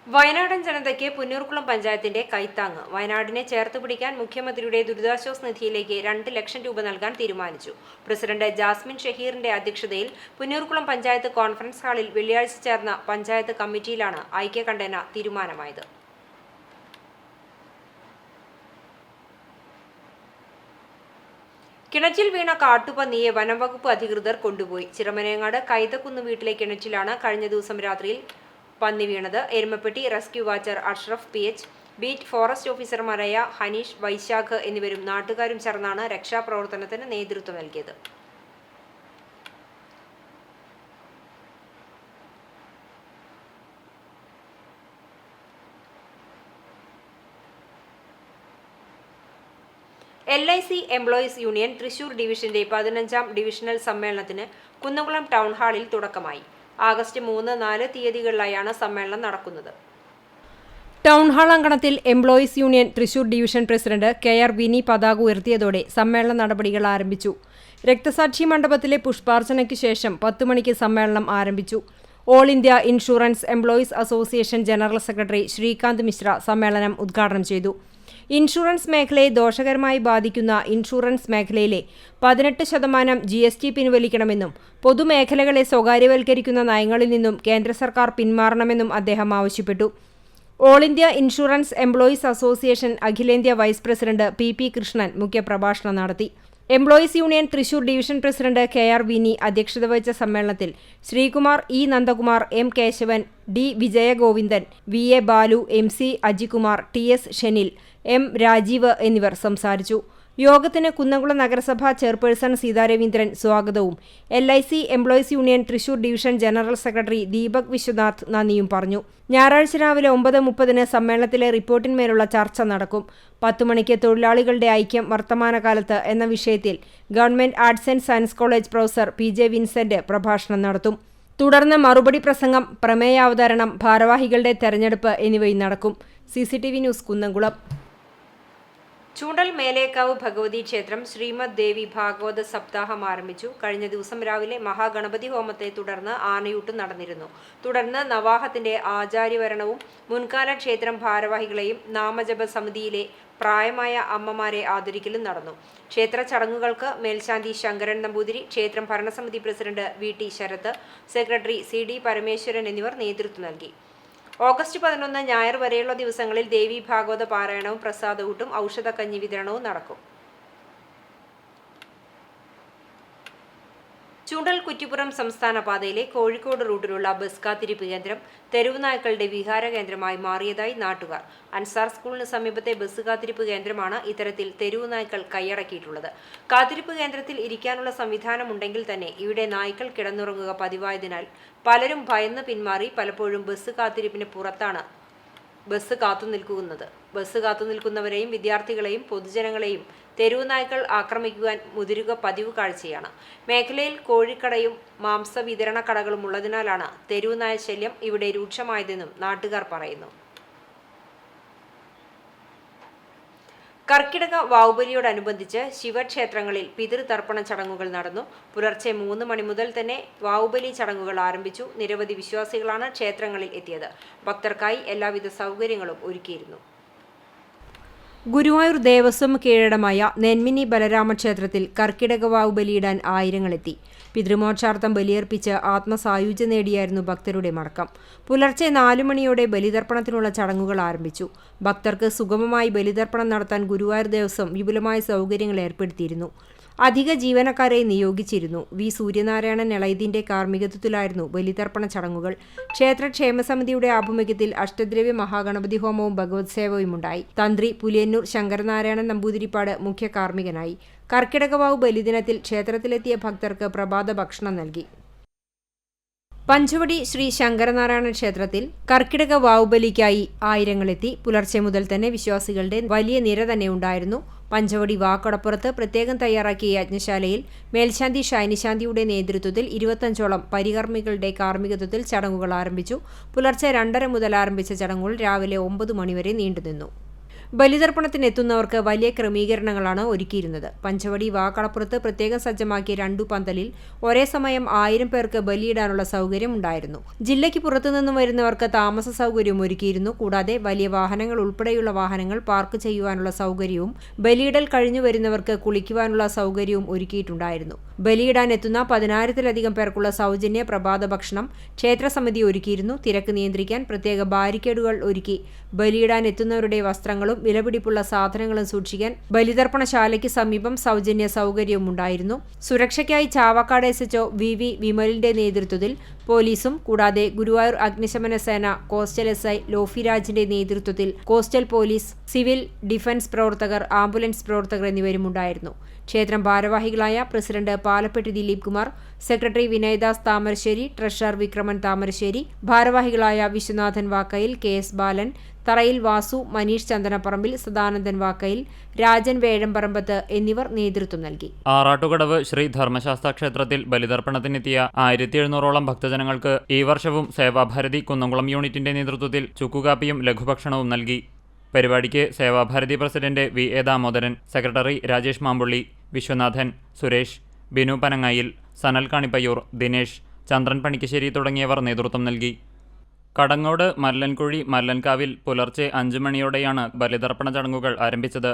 വയനാടൻ ജനതയ്ക്ക് പുന്നൂർകുളം പഞ്ചായത്തിന്റെ കൈത്താങ്ങ്. വയനാടിനെ ചേർത്ത് പിടിക്കാൻ മുഖ്യമന്ത്രിയുടെ ദുരിതാശ്വാസ നിധിയിലേക്ക് 2 ലക്ഷം രൂപ നൽകാൻ തീരുമാനിച്ചു. പ്രസിഡന്റ് ജാസ്മിൻ ഷഹീറിന്റെ അധ്യക്ഷതയിൽ പുന്നൂർകുളം പഞ്ചായത്ത് കോൺഫറൻസ് ഹാളിൽ വെള്ളിയാഴ്ച ചേർന്ന പഞ്ചായത്ത് കമ്മിറ്റിയിലാണ് ഐക്യകണ്ഠേന തീരുമാനമായത്. കിണറ്റിൽ വീണ കാട്ടുപന്നിയെ വനംവകുപ്പ് അധികൃതർ കൊണ്ടുപോയി. ചിറമനേങ്ങാട് കൈതക്കുന്ന് വീട്ടിലെ കിണറ്റിലാണ് കഴിഞ്ഞ ദിവസം രാത്രിയിൽ പന്നി വീണത്. Erumapetty rescue watcher Ashraf PH, beat forest ഓഫീസർമാരായ ഹനീഷ്, വൈശാഖ് എന്നിവരും നാട്ടുകാരും ചേർന്നാണ് രക്ഷാപ്രവർത്തനത്തിന് നേതൃത്വം നൽകിയത്. LIC എംപ്ലോയീസ് യൂണിയൻ തൃശൂർ ഡിവിഷന്റെ 15ാം ഡിവിഷണൽ സമ്മേളനത്തിന് കുന്നംകുളം ടൗൺ ഹാളിൽ തുടക്കമായി. ആഗസ്റ്റ് 3, 4 തീയതികളിലായാണ് സമ്മേളനം നടക്കുന്നത്. ടൗൺ ഹാൾ അങ്കണത്തിൽ employees union Thrissur division president KR വിനി പതാക ഉയർത്തിയതോടെ സമ്മേളന നടപടികൾ ആരംഭിച്ചു. രക്തസാക്ഷി മണ്ഡപത്തിലെ പുഷ്പാർച്ചനയ്ക്ക് ശേഷം 10 മണിക്ക് സമ്മേളനം ആരംഭിച്ചു. All India insurance employees association general secretary Srikanth Mishra സമ്മേളനം ഉദ്ഘാടനം ചെയ്തു. ഇൻഷുറൻസ് മേഖലയെ ദോഷകരമായി ബാധിക്കുന്ന ഇൻഷുറൻസ് മേഖലയിലെ 18% GST പിൻവലിക്കണമെന്നും പൊതുമേഖലകളെ സ്വകാര്യവൽക്കരിക്കുന്ന നയങ്ങളിൽ നിന്നും കേന്ദ്ര സർക്കാർ പിന്മാറണമെന്നും അദ്ദേഹം ആവശ്യപ്പെട്ടു. All India insurance employees association അഖിലേന്ത്യാ വൈസ് പ്രസിഡന്റ് PP കൃഷ്ണൻ മുഖ്യപ്രഭാഷണം നടത്തി. Employees union Thrissur division president KR വിനി അധ്യക്ഷത വഹിച്ച സമ്മേളനത്തിൽ Sreekumar, E Nandakumar, M Keshavan, D വിജയഗോവിന്ദൻ, VA Balu, MC Ajikumar, TS Shenil, M Rajeev എന്നിവർ സംസാരിച്ചു. യോഗത്തിന് കുന്നംകുളം നഗരസഭാ ചെയർപേഴ്സൺ സീതാ രവീന്ദ്രൻ സ്വാഗതവും LIC employees union Thrissur division general secretary Deepak Viswanath നന്ദിയും പറഞ്ഞു. ഞായറാഴ്ച രാവിലെ 9:30 സമ്മേളനത്തിലെ റിപ്പോർട്ടിന്മേലുള്ള ചർച്ച നടക്കും. 10 മണിക്ക് തൊഴിലാളികളുടെ ഐക്യം വർത്തമാനകാലത്ത് എന്ന വിഷയത്തിൽ government arts and science college professor PJ Vincent പ്രഭാഷണം നടത്തും. തുടർന്ന് മറുപടി പ്രസംഗം, പ്രമേയാവതരണം, ഭാരവാഹികളുടെ തെരഞ്ഞെടുപ്പ് എന്നിവയും നടക്കും. CCTV news Kunnamkulam. ചൂണ്ടൽ മേലേക്കാവ് ഭഗവതി ക്ഷേത്രം ശ്രീമദ് ദേവി ഭാഗവത സപ്താഹം ആരംഭിച്ചു. കഴിഞ്ഞ ദിവസം രാവിലെ മഹാഗണപതി ഹോമത്തെ തുടർന്ന് ആനയൂട്ട് നടന്നിരുന്നു. തുടർന്ന് നവാഹത്തിന്റെ ആചാര്യവരണവും മുൻകാല ക്ഷേത്രം ഭാരവാഹികളെയും നാമജപ സമിതിയിലെ പ്രായമായ അമ്മമാരെ ആദരിക്കലും നടന്നു. ക്ഷേത്ര ചടങ്ങുകൾക്ക് മേൽശാന്തി ശങ്കരൻ നമ്പൂതിരി, ക്ഷേത്രം ഭരണസമിതി president VT Sarath, secretary CD Parameswaran എന്നിവർ നേതൃത്വം നൽകി. ഓഗസ്റ്റ് 11 ഞായർ വരെയുള്ള ദിവസങ്ങളിൽ ദേവി ഭാഗവത പാരായണവും പ്രസാദകൂട്ടും ഔഷധക്കഞ്ഞി വിതരണവും നടക്കും. ചൂണ്ടൽ കുറ്റിപ്പുറം സംസ്ഥാന പാതയിലെ കോഴിക്കോട് റൂട്ടിലുള്ള ബസ് കാത്തിരിപ്പ് കേന്ദ്രം തെരുവ് നായ്ക്കളുടെ വിഹാര കേന്ദ്രമായി മാറിയതായി നാട്ടുകാർ. അൻസാർ സ്കൂളിന് സമീപത്തെ ബസ് കാത്തിരിപ്പ് കേന്ദ്രമാണ് ഇത്തരത്തിൽ തെരുവ് നായ്ക്കൾ കൈയടക്കിയിട്ടുള്ളത്. കാത്തിരിപ്പ് കേന്ദ്രത്തിൽ ഇരിക്കാനുള്ള സംവിധാനമുണ്ടെങ്കിൽ തന്നെ ഇവിടെ നായ്ക്കൾ കിടന്നുറങ്ങുക പതിവായതിനാൽ പലരും ഭയന്ന് പിന്മാറി പലപ്പോഴും ബസ് കാത്തിരിപ്പിന് പുറത്താണ് ബസ് കാത്തുനിൽക്കുന്നത്. ബസ് കാത്തുനിൽക്കുന്നവരെയും വിദ്യാർത്ഥികളെയും പൊതുജനങ്ങളെയും തെരുവ് നായ്ക്കൾ ആക്രമിക്കുവാൻ മുതിരുക പതിവ് കാഴ്ചയാണ്. മേഖലയിൽ കോഴിക്കടയും മാംസ വിതരണ കടകളും ഉള്ളതിനാലാണ് തെരുവ് നായ ശല്യം ഇവിടെ രൂക്ഷമായതെന്നും നാട്ടുകാർ പറയുന്നു. കർക്കിടക വാവുബലിയോടനുബന്ധിച്ച് ശിവക്ഷേത്രങ്ങളിൽ പിതൃതർപ്പണ ചടങ്ങുകൾ നടന്നു. പുലർച്ചെ 3 മണി മുതൽ തന്നെ വാവുബലി ചടങ്ങുകൾ ആരംഭിച്ചു. നിരവധി വിശ്വാസികളാണ് ക്ഷേത്രങ്ങളിൽ എത്തിയത്. ഭക്തർക്കായി എല്ലാവിധ സൗകര്യങ്ങളും ഒരുക്കിയിരുന്നു. ഗുരുവായൂർ ദേവസ്വം കീഴടമായ നെന്മിനി ബലരാമ ക്ഷേത്രത്തിൽ കർക്കിടക വാവ് ബലിയിടാൻ ആയിരങ്ങളെത്തി. പിതൃമോക്ഷാർത്ഥം ബലിയർപ്പിച്ച് ആത്മസായുജ്യം നേടിയായിരുന്നു ഭക്തരുടെ മടക്കം. പുലർച്ചെ 4 മണിയോടെ ബലിതർപ്പണത്തിനുള്ള ചടങ്ങുകൾ ആരംഭിച്ചു. ഭക്തർക്ക് സുഗമമായി ബലിതർപ്പണം നടത്താൻ ഗുരുവായൂർ ദേവസ്വം വിപുലമായ സൗകര്യങ്ങൾ ഏർപ്പെടുത്തിയിരുന്നു. അധിക ജീവനക്കാരെ നിയോഗിച്ചിരുന്നു. വി സൂര്യനാരായണൻ എളൈദിന്റെ കാർമ്മികത്വത്തിലായിരുന്നു ബലിതർപ്പണ ചടങ്ങുകൾ. ക്ഷേത്ര ക്ഷേമസമിതിയുടെ ആഭിമുഖ്യത്തിൽ അഷ്ടദ്രവ്യ മഹാഗണപതി ഹോമവും ഭഗവത് സേവയുമുണ്ടായി. തന്ത്രി പുലിയന്നൂർ ശങ്കരനാരായണൻ നമ്പൂതിരിപ്പാട് മുഖ്യ കാർമ്മികനായി. കർക്കിടകവാവ് ബലിദിനത്തിൽ ക്ഷേത്രത്തിലെത്തിയ ഭക്തർക്ക് പ്രഭാത ഭക്ഷണം നൽകി. പഞ്ചവടി ശ്രീ ശങ്കരനാരായണ ക്ഷേത്രത്തിൽ കർക്കിടക വാവുബലിക്കായി ആയിരങ്ങളെത്തി. പുലർച്ചെ മുതൽ തന്നെ വിശ്വാസികളുടെ വലിയ നിര തന്നെ ഉണ്ടായിരുന്നു. പഞ്ചവടി വാക്കടപ്പുറത്ത് പ്രത്യേകം തയ്യാറാക്കിയ യജ്ഞശാലയിൽ മേൽശാന്തി ഷൈനിശാന്തിയുടെ നേതൃത്വത്തിൽ 25ഓളം പരികർമ്മികളുടെ കാർമ്മികത്വത്തിൽ ചടങ്ങുകൾ ആരംഭിച്ചു. പുലർച്ചെ 2:30 മുതൽ ആരംഭിച്ച ചടങ്ങുകൾ രാവിലെ 9 മണിവരെ നീണ്ടുനിന്നു. ബലിതർപ്പണത്തിനെത്തുന്നവർക്ക് വലിയ ക്രമീകരണങ്ങളാണ് ഒരുക്കിയിരുന്നത്. പഞ്ചവടി വാക്കളപ്പുറത്ത് പ്രത്യേകം സജ്ജമാക്കിയ 2 പന്തലിൽ ഒരേ സമയം 1000 പേർക്ക് ബലിയിടാനുള്ള സൗകര്യം ഉണ്ടായിരുന്നു. ജില്ലയ്ക്ക് പുറത്തുനിന്നും വരുന്നവർക്ക് താമസ സൗകര്യവും ഒരുക്കിയിരുന്നു. കൂടാതെ വലിയ വാഹനങ്ങൾ ഉൾപ്പെടെയുള്ള വാഹനങ്ങൾ പാർക്ക് ചെയ്യുവാനുള്ള സൗകര്യവും ബലിയിടൽ കഴിഞ്ഞു വരുന്നവർക്ക് കുളിക്കുവാനുള്ള സൗകര്യവും ഒരുക്കിയിട്ടുണ്ടായിരുന്നു. ബലിയിടാനെത്തുന്ന 10,000-ലധികം പേർക്കുള്ള സൗജന്യ പ്രഭാത ഭക്ഷണം ക്ഷേത്രസമിതി ഒരുക്കിയിരുന്നു. തിരക്ക് നിയന്ത്രിക്കാൻ പ്രത്യേക ബാരിക്കേഡുകൾ ഒരുക്കി. ബലിയിടാനെത്തുന്നവരുടെ വസ്ത്രങ്ങളും വിലപിടിപ്പുള്ള സാധനങ്ങളും സൂക്ഷിക്കാൻ ബലിതർപ്പണശാലയ്ക്ക് സമീപം സൗജന്യ സൗകര്യവും ഉണ്ടായിരുന്നു. സുരക്ഷയ്ക്കായി ചാവക്കാട് SHO VV വിമലിന്റെ നേതൃത്വത്തിൽ പോലീസും കൂടാതെ ഗുരുവായൂർ അഗ്നിശമന സേന, കോസ്റ്റൽ SI ലോഫിരാജിന്റെ നേതൃത്വത്തിൽ കോസ്റ്റൽ പോലീസ്, സിവിൽ ഡിഫൻസ് പ്രവർത്തകർ, ആംബുലൻസ് പ്രവർത്തകർ എന്നിവരുമുണ്ടായിരുന്നു. ക്ഷേത്രം ഭാരവാഹികളായ president Palappetty Dileep Kumar, secretary Vinayadas Thamarassery, treasurer Vikraman Thamarassery, ഭാരവാഹികളായ വിശ്വനാഥൻ വാക്കയിൽ, KS ബാലൻ, തറയിൽ വാസു, മനീഷ് ചന്ദനപ്പറമ്പിൽ, സദാനന്ദൻ വാക്കയിൽ, രാജൻ വേഴമ്പറമ്പത്ത് എന്നിവർ നേതൃത്വം നൽകി. ആറാട്ടുകടവ് ശ്രീ ധർമ്മശാസ്ത്ര ക്ഷേത്രത്തിൽ ബലിതർപ്പണത്തിനെത്തിയ 1700ഓളം ഭക്തജനങ്ങൾക്ക് ഈ വർഷവും സേവാഭാരതി കുന്നംകുളം യൂണിറ്റിന്റെ നേതൃത്വത്തിൽ ചുക്കുകാപ്പിയും ലഘുഭക്ഷണവും നൽകി. പരിപാടിക്ക് Sevabharathi president VA Damodaran, secretary Rajesh Mampully, Viswanathan, Suresh, Binu Panangayil, Sanal Kanippayyur, Dinesh, Chandran Panikkassery തുടങ്ങിയവർ നേതൃത്വം നൽകി. കടങ്ങോട് മല്ലൻകുഴി മല്ലൻകാവിൽ പുലർച്ചെ 5 മണിയോടെയാണ് ബലിതർപ്പണ ചടങ്ങുകൾ ആരംഭിച്ചത്.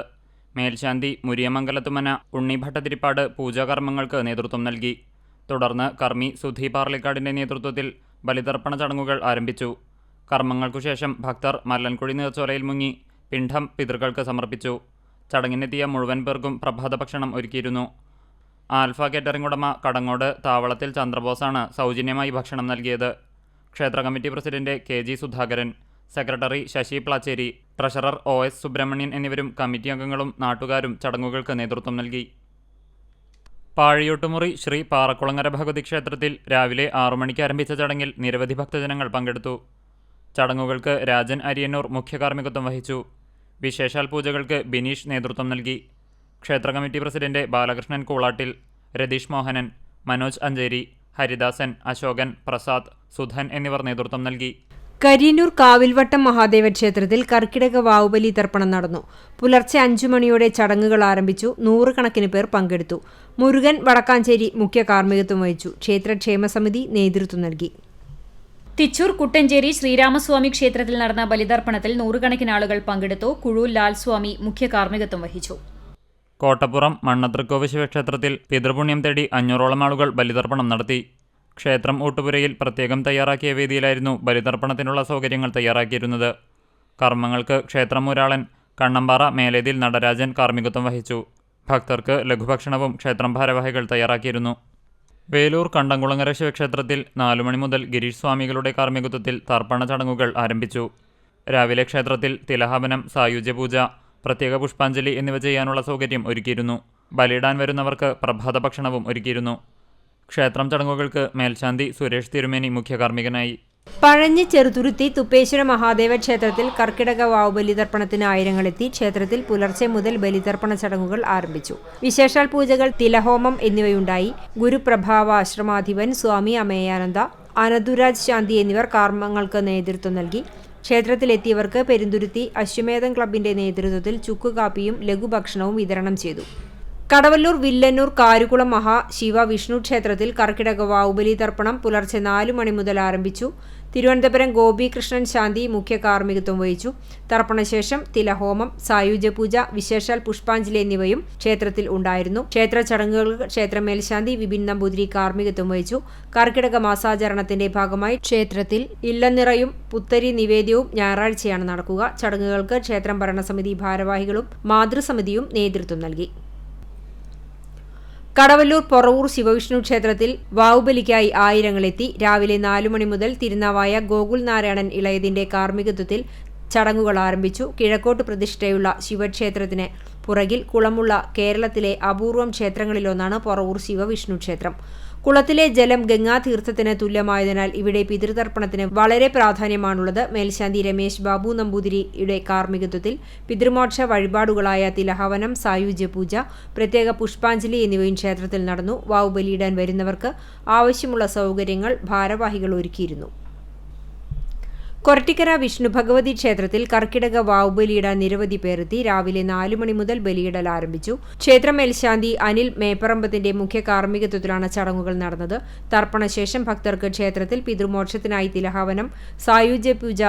മേൽശാന്തി മുരിയമംഗലത്തുമന ഉണ്ണി ഭട്ടതിരിപ്പാട് പൂജാകർമ്മങ്ങൾക്ക് നേതൃത്വം നൽകി. തുടർന്ന് കർമ്മി സുധി പാർലിക്കാടിന്റെ നേതൃത്വത്തിൽ ബലിതർപ്പണ ചടങ്ങുകൾ ആരംഭിച്ചു. കർമ്മങ്ങൾക്കുശേഷം ഭക്തർ മല്ലൻകുഴി നീർച്ചോലയിൽ മുങ്ങി പിണ്ഡം പിതൃക്കൾക്ക് സമർപ്പിച്ചു. ചടങ്ങിനെത്തിയ മുഴുവൻ പേർക്കും പ്രഭാത ഭക്ഷണം ഒരുക്കിയിരുന്നു. ആൽഫ കേറ്ററിംഗ് ഉടമ കടങ്ങോട് താവളത്തിൽ ചന്ദ്രബോസാണ് സൗജന്യമായി ഭക്ഷണം നൽകിയത്. ക്ഷേത്ര committee president KG Sudhakaran, secretary Sasi Plachery, treasurer OS Subramanian എന്നിവരും കമ്മിറ്റി അംഗങ്ങളും നാട്ടുകാരും ചടങ്ങുകൾക്ക് നേതൃത്വം നൽകി. പാഴിയോട്ടുമുറി ശ്രീ പാറക്കുളങ്ങര ഭഗവതി ക്ഷേത്രത്തിൽ രാവിലെ 6 മണിക്ക് ആരംഭിച്ച ചടങ്ങിൽ നിരവധി ഭക്തജനങ്ങൾ പങ്കെടുത്തു. ചടങ്ങുകൾക്ക് രാജൻ അരിയന്നൂർ മുഖ്യ കാർമ്മികത്വം വഹിച്ചു. വിശേഷാൽ പൂജകൾക്ക് ബിനീഷ് നേതൃത്വം നൽകി. ക്ഷേത്ര കമ്മിറ്റി പ്രസിഡന്റ് ബാലകൃഷ്ണൻ കൂളാട്ടിൽ, രതീഷ് മോഹനൻ, മനോജ് അഞ്ചേരി, ഹരിദാസൻ, അശോകൻ, പ്രസാദ്, സുധൻ എന്നിവർ നേതൃത്വം നൽകി. കരിയന്നൂർ കാവിൽവട്ടം മഹാദേവ ക്ഷേത്രത്തിൽ കർക്കിടക വാവുബലി തർപ്പണം നടന്നു. പുലർച്ചെ 5 മണിയോടെ ചടങ്ങുകൾ ആരംഭിച്ചു. 100 കണക്കിന് പേർ പങ്കെടുത്തു. മുരുകൻ വടക്കാഞ്ചേരി മുഖ്യ കാർമ്മികത്വം വഹിച്ചു. ക്ഷേത്ര ക്ഷേമസമിതി നേതൃത്വം നൽകി. തിച്ചൂർ കുട്ടഞ്ചേരി ശ്രീരാമസ്വാമി ക്ഷേത്രത്തിൽ നടന്ന ബലിതർപ്പണത്തിൽ 100 കണക്കിന് ആളുകൾ പങ്കെടുത്തു. കുഴൂൽ ലാൽസ്വാമി മുഖ്യ കാർമ്മികത്വം വഹിച്ചു. കോട്ടപ്പുറം മണ്ണതൃക്കോവ് ശിവക്ഷേത്രത്തിൽ പിതൃപുണ്യം തേടി 500ഓളം ആളുകൾ ബലിതർപ്പണം നടത്തി. ക്ഷേത്രം ഊട്ടുപുരയിൽ പ്രത്യേകം തയ്യാറാക്കിയ വേദിയിലായിരുന്നു ബലിതർപ്പണത്തിനുള്ള സൗകര്യങ്ങൾ തയ്യാറാക്കിയിരുന്നത്. കർമ്മങ്ങൾക്ക് ക്ഷേത്രമൂരാളൻ കണ്ണമ്പാറ മേലേതിൽ നടരാജൻ കാർമ്മികത്വം വഹിച്ചു. ഭക്തർക്ക് ലഘുഭക്ഷണവും ക്ഷേത്രം ഭാരവാഹികൾ തയ്യാറാക്കിയിരുന്നു. വേലൂർ കണ്ടംകുളങ്ങര ശിവക്ഷേത്രത്തിൽ 4 മണി മുതൽ ഗിരീഷ് സ്വാമികളുടെ കാർമ്മികത്വത്തിൽ തർപ്പണ ചടങ്ങുകൾ ആരംഭിച്ചു. രാവിലെ ക്ഷേത്രത്തിൽ തിലഹവനം, സായുജ്യപൂജ, പ്രത്യേക പുഷ്പാഞ്ജലി എന്നിവ ചെയ്യാനുള്ള സൗകര്യം ഒരുക്കിയിരുന്നു. ബലിയിടാൻ വരുന്നവർക്ക് പ്രഭാത ഭക്ഷണവും ഒരുക്കിയിരുന്നു. ക്ഷേത്രം ചടങ്ങുകൾക്ക് മേൽശാന്തി സുരേഷ് തിരുമേനി മുഖ്യ കാർമ്മികനായി. പഴഞ്ഞി ചെറുതുരുത്തി തുപ്പേശ്വര മഹാദേവ ക്ഷേത്രത്തിൽ കർക്കിടക വാവ് ബലിതർപ്പണത്തിന് ആയിരങ്ങളെത്തി. ക്ഷേത്രത്തിൽ പുലർച്ചെ മുതൽ ബലിതർപ്പണ ചടങ്ങുകൾ ആരംഭിച്ചു. വിശേഷാൽ പൂജകൾ, തിലഹോമം എന്നിവയുണ്ടായി. ഗുരുപ്രഭാവ ആശ്രമാധിപൻ സ്വാമി അമേയാനന്ദ, അനന്തുരാജ് ശാന്തി എന്നിവർ കർമ്മങ്ങൾക്ക് നേതൃത്വം നൽകി. ക്ഷേത്രത്തിലെത്തിയവർക്ക് പെരുന്തുരുത്തി അശ്വമേധം ക്ലബിന്റെ നേതൃത്വത്തിൽ ചുക്കുകാപ്പിയും ലഘുഭക്ഷണവും വിതരണം ചെയ്തു. കടവല്ലൂർ വില്ലന്നൂർ കാരുകുളം മഹാ ശിവ വിഷ്ണു ക്ഷേത്രത്തിൽ കർക്കിടക വാവുബലി തർപ്പണം പുലർച്ചെ 4 മണി മുതൽ ആരംഭിച്ചു. തിരുവനന്തപുരം ഗോപികൃഷ്ണൻ ശാന്തി മുഖ്യ കാർമ്മികത്വം വഹിച്ചു. തർപ്പണശേഷം തിലഹോമം, സായുജ്യപൂജ, വിശേഷാൽ പുഷ്പാഞ്ജലി എന്നിവയും ക്ഷേത്രത്തിൽ ഉണ്ടായിരുന്നു. ക്ഷേത്ര ചടങ്ങുകൾക്ക് ക്ഷേത്ര മേൽശാന്തി വിപിൻ നമ്പൂതിരി കാർമ്മികത്വം വഹിച്ചു. കർക്കിടക മാസാചരണത്തിന്റെ ഭാഗമായി ക്ഷേത്രത്തിൽ ഇല്ലനിറയും പുത്തരി നിവേദ്യവും ഞായറാഴ്ചയാണ് നടക്കുക. ചടങ്ങുകൾക്ക് ക്ഷേത്രം ഭരണസമിതി ഭാരവാഹികളും മാതൃസമിതിയും നേതൃത്വം നൽകി. കടവല്ലൂർ പൊറവൂർ ശിവവിഷ്ണു ക്ഷേത്രത്തിൽ വാവുബലിക്കായി ആയിരങ്ങളെത്തി. രാവിലെ 4 മണി മുതൽ തിരുനാവായ ഗോകുൽ നാരായണൻ ഇളയതിന്റെ കാർമ്മികത്വത്തിൽ ചടങ്ങുകൾ ആരംഭിച്ചു. കിഴക്കോട്ട് പ്രതിഷ്ഠയുള്ള ശിവക്ഷേത്രത്തിന് പുറകിൽ കുളമുള്ള കേരളത്തിലെ അപൂർവം ക്ഷേത്രങ്ങളിലൊന്നാണ് പൊറവൂർ ശിവവിഷ്ണു ക്ഷേത്രം. കുളത്തിലെ ജലം ഗംഗാതീർത്ഥത്തിന് തുല്യമായതിനാൽ ഇവിടെ പിതൃതർപ്പണത്തിന് വളരെ പ്രാധാന്യമാണുള്ളത്. മേൽശാന്തി രമേശ് ബാബു നമ്പൂതിരിയുടെ കാർമ്മികത്വത്തിൽ പിതൃമോക്ഷ വഴിപാടുകളായ തിലഹവനം, സായുജ്യപൂജ, പ്രത്യേക പുഷ്പാഞ്ജലി എന്നിവയും ക്ഷേത്രത്തിൽ നടന്നു. വാവ് ബലിയിടാൻ വരുന്നവർക്ക് ആവശ്യമുള്ള സൗകര്യങ്ങൾ ഭാരവാഹികൾ ഒരുക്കിയിരുന്നു. കൊരട്ടിക്കര വിഷ്ണു ഭഗവതി ക്ഷേത്രത്തിൽ കർക്കിടക വാവ് ബലിയിടാൻ നിരവധി പേരെത്തി. രാവിലെ 4 മണി മുതൽ ബലിയിടൽ ആരംഭിച്ചു. ക്ഷേത്ര മേൽശാന്തി അനിൽ മേപ്പറമ്പത്തിന്റെ മുഖ്യ കാർമ്മികത്വത്തിലാണ് ചടങ്ങുകൾ നടന്നത്. തർപ്പണശേഷം ഭക്തർക്ക് ക്ഷേത്രത്തിൽ പിതൃമോക്ഷത്തിനായി തിലഹവനം, സായുജ്യപൂജ,